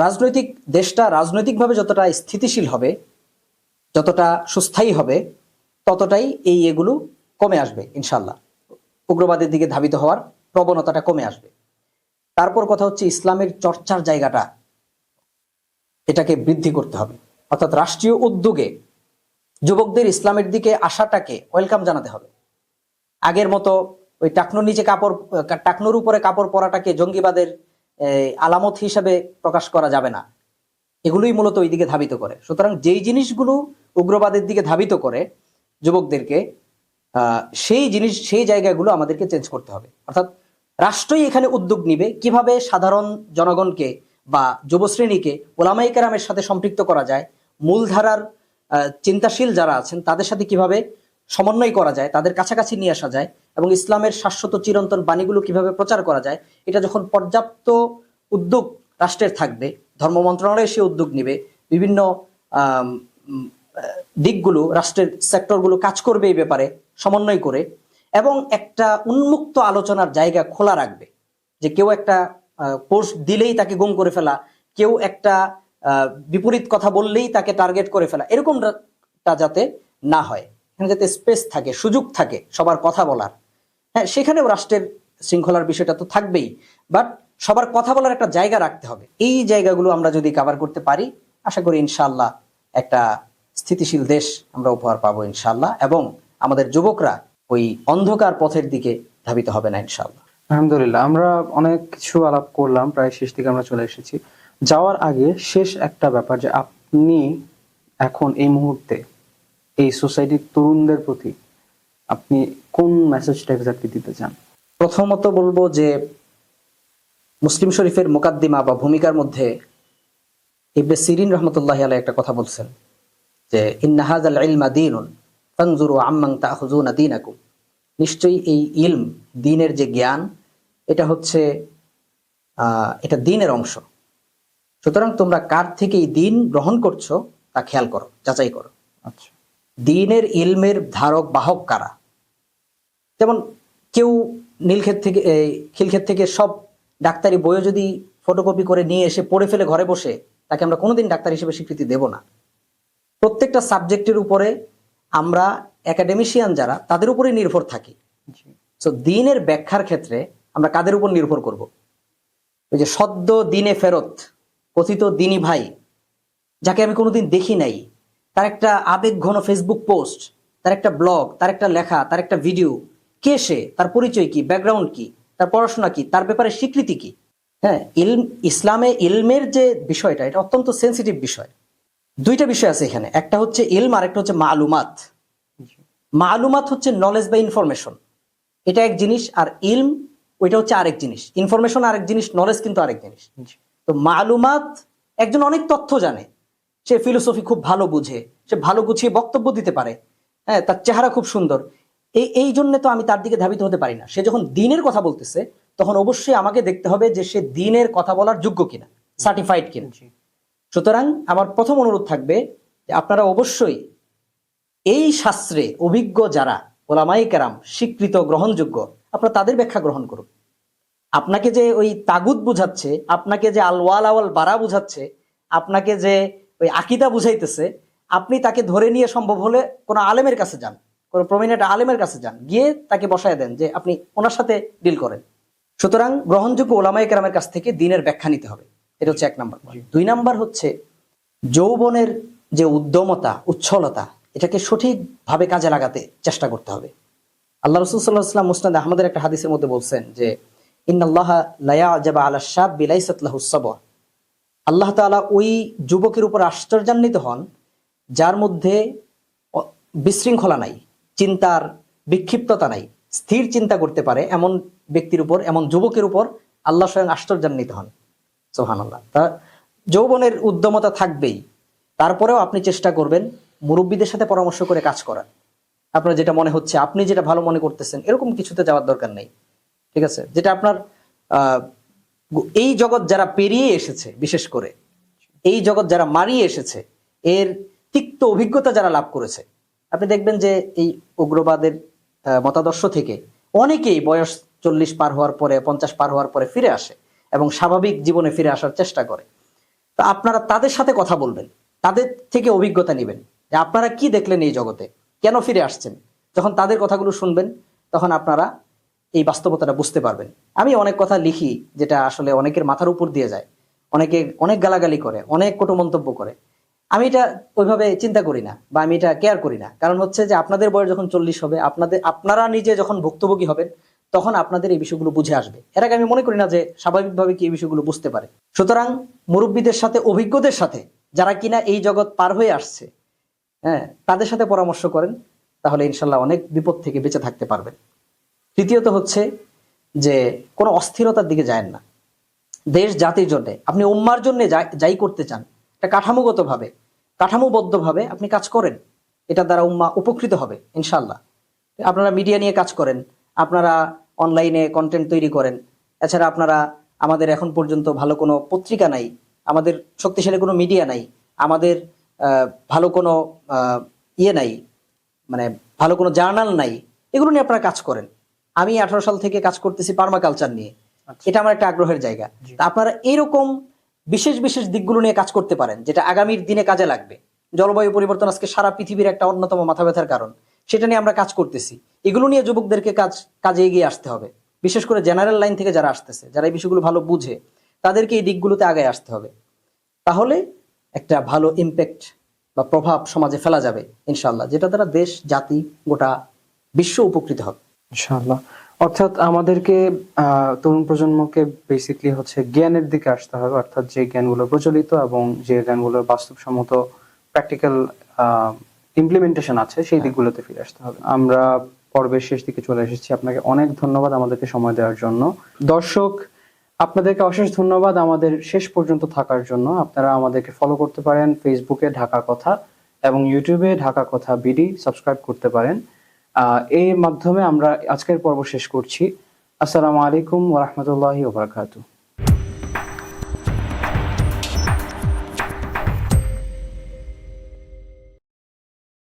S1: দেশটা রাজনৈতিকভাবে যতটা স্থিতিশীল হবে, যতটা সুস্থায়ী হবে, ততটাই এগুলো কমে আসবে ইনশাল্লাহ। উগ্রবাদের দিকে ধাবিত হওয়ার প্রবণতাটা কমে আসবে। তারপর কথা হচ্ছে ইসলামের চর্চার জায়গাটা, এটাকে বৃদ্ধি করতে হবে। অর্থাৎ রাষ্ট্রীয় উদ্যোগে যুবকদের ইসলামের দিকে আসাটাকে ওয়েলকাম জানাতে হবে। আগের মতো ওই টাকনোর উপরে কাপড় পরাটাকে জঙ্গিবাদের আলামত হিসাবে প্রকাশ করা যাবে না। এগুলোই মূলত ওই দিকে ধাবিত করে। সুতরাং যেই জিনিসগুলো উগ্রবাদের দিকে ধাবিত করে যুবকদেরকে, সেই জায়গাগুলো আমাদেরকে চেঞ্জ করতে হবে। অর্থাৎ রাষ্ট্রই এখানে উদ্যোগ নিবে কিভাবে সাধারণ জনগণকে বা যুবশ্রেণীকে ওলামায়ে কেরামের সাথে সম্পৃক্ত করা যায়, মূলধারার চিন্তাশীল যারা আছেন তাদের সাথে কিভাবে সমন্বয় করা যায়, তাদের কাছাকাছি নিয়ে আসা যায়, এবং ইসলামের শাশ্বত চিরন্তন বাণীগুলো কিভাবে প্রচার করা যায়। এটা যখন পর্যাপ্ত উদ্যোগ রাষ্ট্রের থাকবে, ধর্ম মন্ত্রণালয় সে উদ্যোগ নিবে, বিভিন্ন দিকগুলো রাষ্ট্রের সেক্টরগুলো কাজ করবে এই ব্যাপারে সমন্বয় করে, এবং একটা উন্মুক্ত আলোচনার জায়গা খোলা রাখবে, যে কেউ একটা পোস্ট দিলেই তাকে গুম করে ফেলা, কেউ একটা বিপরীত কথা বললেই তাকে টার্গেট করে ফেলা, এরকমটা যাতে না হয়। এখানে যাতে স্পেস থাকে, সুযোগ থাকে সবার কথা বলার। হ্যাঁ, সেখানেও রাষ্ট্রের শৃঙ্খলার বিষয়টা তো থাকবেই, বাট সবার কথা বলার একটা জায়গা রাখতে হবে। এই জায়গাগুলো আমরা যদি কভার করতে পারি, আশা করি ইনশাআল্লাহ একটা স্থিতিশীল দেশ আমরা উপহার পাবো ইনশাআল্লাহ, এবং আমাদের যুবকরা ওই অন্ধকার পথের দিকে ধাবিত হবে না ইনশাআল্লাহ।
S2: আলহামদুলিল্লাহ, আমরা অনেক কিছু আলাপ করলাম, প্রায় শেষ দিকে আমরা চলে এসেছি। যাওয়ার আগে শেষ একটা ব্যাপার, যে আপনি এখন এই মুহূর্তে এই সোসাইটির তরুণদের প্রতি আপনি কোন মেসেজটা এক্স্যাক্টলি দিতে চান?
S1: প্রথমত বলবো যে মুসলিম শরীফের মুকাদ্দিমা বা ভূমিকার মধ্যে ইবনে সিরিন রহমতুল্লাহি আলাইহি একটা কথা বলছেন যে ইন্না হাযাল ইলমা দীনুন ফানজুরু আম্মান তাখুযুনা দীনাকুম। নিশ্চয়ই এই ইলম, দ্বীনের যে জ্ঞান, এটা হচ্ছে এটা দ্বীনের অংশ। সুতরাং তোমরা কার থেকে এই দ্বীন গ্রহণ করছো তা খেয়াল করো, যাচাই করো।
S2: আচ্ছা,
S1: দ্বীনের ইলমের ধারক বাহক কারা? যেমন কেউ খিলক্ষেত থেকে সব ডাক্তারি বইও যদি ফটোকপি করে নিয়ে এসে পড়ে ফেলে ঘরে বসে, তাকে আমরা কোনোদিন ডাক্তার হিসেবে স্বীকৃতি দেব না। প্রত্যেকটা সাবজেক্টের উপরে আমরা একাডেমিশিয়ান যারা, তাদের উপরে নির্ভর থাকি। সো দ্বীনের ব্যাখ্যার ক্ষেত্রে আমরা কাদের উপর নির্ভর করব? ওই যে সদ্য দ্বীনে ফেরত কথিত দ্বীনি ভাই, যাকে আমি কোনোদিন দেখি নাই, তার একটা আবেগ ঘন ফেসবুক পোস্ট, তার একটা ব্লগ, তার একটা লেখা, তার একটা ভিডিও, কে সে, তার পরিচয় কি, ব্যাকগ্রাউন্ড কি, তার পড়াশোনা কি, তার ব্যাপারে স্বীকৃতি কি। হ্যাঁ, ইসলামে ইলমের যে বিষয়টা, এটা অত্যন্ত সেন্সিটিভ বিষয়। দুইটা বিষয় আছে এখানে, একটা হচ্ছে ইলম আর একটা হচ্ছে মালুমাত। মালুমাত হচ্ছে নলেজ বা ইনফরমেশন, এটা এক জিনিস, আর ইলম ওইটা হচ্ছে আরেক জিনিস। ইনফরমেশন আরেক জিনিস, নলেজ কিন্তু আরেক জিনিস। তো মালুমাত, একজন অনেক তথ্য জানে, সে ফিলোসফি খুব ভালো বুঝে, সে ভালো গুছিয়ে বক্তব্য দিতে পারে, হ্যাঁ, তার চেহারা খুব সুন্দর, এই জন্য তো আমি তার দিকে ধাবিত হতে পারি না। সে যখন দ্বীনের কথা বলতেছে, তখন অবশ্যই আমাকে দেখতে হবে যে সে দ্বীনের কথা বলার যোগ্য কিনা, সার্টিফাইড কিনা। সুতরাং আমার প্রথম অনুরোধ থাকবে যে আপনারা অবশ্যই এই শাস্ত্রে অভিজ্ঞ যারা ওলামায়ে কেরাম, স্বীকৃত গ্রহণযোগ্য, আপনারা তাদের ব্যাখ্যা গ্রহণ করুন। আপনাকে যে ওই তাগুত বুঝাচ্ছে, আপনাকে যে আলওয়াল আওয়াল বারা বুঝাচ্ছে, আপনাকে যে ওই আকিদা বুঝাইতেছে, আপনি তাকে ধরে নিয়ে সম্ভব হলে কোনো আলেমের কাছে যান, কোনো প্রমিনেন্ট আলেমের কাছে যান, গিয়ে তাকে বসায় দেন যে আপনি ওনার সাথে ডিল করেন। সুতরাং গ্রহণযোগ্য ওলামায়ে কেরামের কাছ থেকে দ্বীনের ব্যাখ্যা নিতে হবে, এটা হচ্ছে 1 নাম্বার। 2 নাম্বার হচ্ছে যৌবনের যে উদ্যমতা, উচ্ছলতা, এটাকে সঠিকভাবে কাজে লাগাতে চেষ্টা করতে হবে। আল্লাহ রাসূল সাল্লাল্লাহু আলাইহি ওয়াসাল্লাম মুসনাদে আহমদের একটা হাদিসের মধ্যে বলছেন যে ইন্নাল্লাহা লা ইয়া'জাবু আলা শাববি লাইসাত লাহু সাবওয়া। আল্লাহ তাআলা ওই যুবকের উপর আশ্চর্যান্বিত হন যার মধ্যে বিশৃঙ্খলা নাই, চিন্তার বিক্ষিপ্ততা নাই, স্থির চিন্তা করতে পারে, এমন ব্যক্তির উপর, এমন যুবকের উপর আল্লাহ স্বয়ং আশ্চর্যান্বিত হন। সুবহানাল্লাহ। তা যৌবনের উদ্যমতা থাকবেই, তারপরেও আপনি চেষ্টা করবেন মুরব্বীদের সাথে পরামর্শ করে কাজ করার। আপনার যেটা মনে হচ্ছে, আপনি যেটা ভালো মনে করতেছেন, এরকম কিছুতে যাওয়ার দরকার নেই। ঠিক আছে, যেটা আপনার এই জগৎ যারা পেরিয়ে এসেছে, বিশেষ করে এই জগৎ যারা মারিয়ে এসেছে, এর তিক্ত অভিজ্ঞতা যারা লাভ করেছে, আপনি দেখবেন যে এই উগ্রবাদের মতাদর্শ থেকে অনেকেই বয়স 40 পার হওয়ার পরে, 50 পার হওয়ার পরে ফিরে আসে এবং স্বাভাবিক জীবনে ফিরে আসার চেষ্টা করে। তো আপনারা তাদের সাথে কথা বলবেন, তাদের থেকে অভিজ্ঞতা নেবেন যে আপনারা কি দেখলেন এই জগতে, কেন ফিরে আসছেন। যখন তাদের কথাগুলো শুনবেন, তখন আপনারা এই বাস্তবতাটা বুঝতে পারবেন। আমি অনেক কথা লিখি যেটা আসলে অনেকের মাথার উপর দিয়ে যায়, অনেকে অনেক গালাগালি করে, অনেক কটু মন্তব্য করে। আমি এটা ওইভাবে চিন্তা করি না বা আমি এটা কেয়ার করি না। কারণ হচ্ছে যে আপনাদের বয়স যখন 40 হবে, আপনারা নিজে যখন ভুক্তভোগী হবেন, তখন আপনাদের এই বিষয়গুলো বুঝে আসবে। এর আগে আমি মনে করি না যে স্বাভাবিকভাবে কি এই বিষয়গুলো বুঝতে পারে। সুতরাং মুরব্বীদের সাথে, অভিজ্ঞদের সাথে, যারা কিনা এই জগৎ পার হয়ে আসছে, হ্যাঁ, তাদের সাথে পরামর্শ করেন, তাহলে ইনশাল্লাহ অনেক বিপদ থেকে বেঁচে থাকতে পারবেন। তৃতীয়ত হচ্ছে যে কোনো অস্থিরতার দিকে যায়েন না। দেশ জাতির জন্য, আপনি উম্মার জন্য যাই করতে চান, এটা কাঠামোগতভাবে, কাঠামোবদ্ধভাবে আপনি কাজ করেন, এটা দ্বারা উম্মা উপকৃত হবে ইনশাল্লাহ। আপনারা মিডিয়া নিয়ে কাজ করেন, আপনারা অনলাইনে কন্টেন্ট তৈরি করেন। এছাড়া আপনারা, আমাদের এখন পর্যন্ত ভালো কোনো পত্রিকা নাই, আমাদের শক্তিশালী কোনো মিডিয়া নাই, আমাদের ভালো কোনো ইয়ে নাই, মানে ভালো কোনো জার্নাল নাই, এগুলো নিয়ে আপনারা কাজ করেন। আমি 18 সাল থেকে কাজ করতেছি পার্মাকালচার নিয়ে, এটা আমার একটা আগ্রহের জায়গা। তা আপনারা এরকম বিশেষ বিশেষ দিকগুলো নিয়ে কাজ করতে পারেন, যেটা আগামীর দিনে কাজে লাগবে। জলবায়ু পরিবর্তন আজকে সারা পৃথিবীর একটা অন্যতম মাথা ব্যথার কারণ, সেটা নিয়ে আমরা কাজ করতেছি। এগুলো নিয়ে যুবকদেরকে কাজে এগিয়ে আসতে হবে। বিশেষ করে জেনারেল লাইন থেকে যারা আসতেছে, যারা এই বিষয়গুলো ভালো বুঝে, তাদেরকে এই দিকগুলোতে আগে আসতে হবে। তাহলে একটা ভালো ইম্প্যাক্ট বা প্রভাব সমাজে ফেলা যাবে ইনশাল্লাহ, যেটা দ্বারা দেশ, জাতি, গোটা বিশ্ব উপকৃত হবে
S2: ইনশাআল্লাহ। অর্থাৎ আমাদেরকে তরুণ প্রজন্মকে বেসিকলি হচ্ছে জ্ঞানের দিকে আসতে হবে, অর্থাৎ যে জ্ঞানগুলো প্রচলিত এবং যে জ্ঞানগুলোর বাস্তবসম্মত প্র্যাকটিক্যাল ইমপ্লিমেন্টেশন আছে সেই দিকগুলোতে ফিরে আসতে হবে। আমরা পর্বের শেষ দিকে চলে এসেছি। আপনাকে অনেক ধন্যবাদ আমাদেরকে সময় দেওয়ার জন্য। দর্শক, আপনাদেরকে অশেষ ধন্যবাদ আমাদের শেষ পর্যন্ত থাকার জন্য। আপনারা আমাদেরকে ফলো করতে পারেন ফেসবুকে ঢাকা কথা এবং ইউটিউবে ঢাকা কথা বিডি সাবস্ক্রাইব করতে পারেন। এর মাধ্যমে আমরা আজকের পর্ব শেষ করছি। আসসালামু আলাইকুম ওয়া রাহমাতুল্লাহি ওয়া বারাকাতুহু।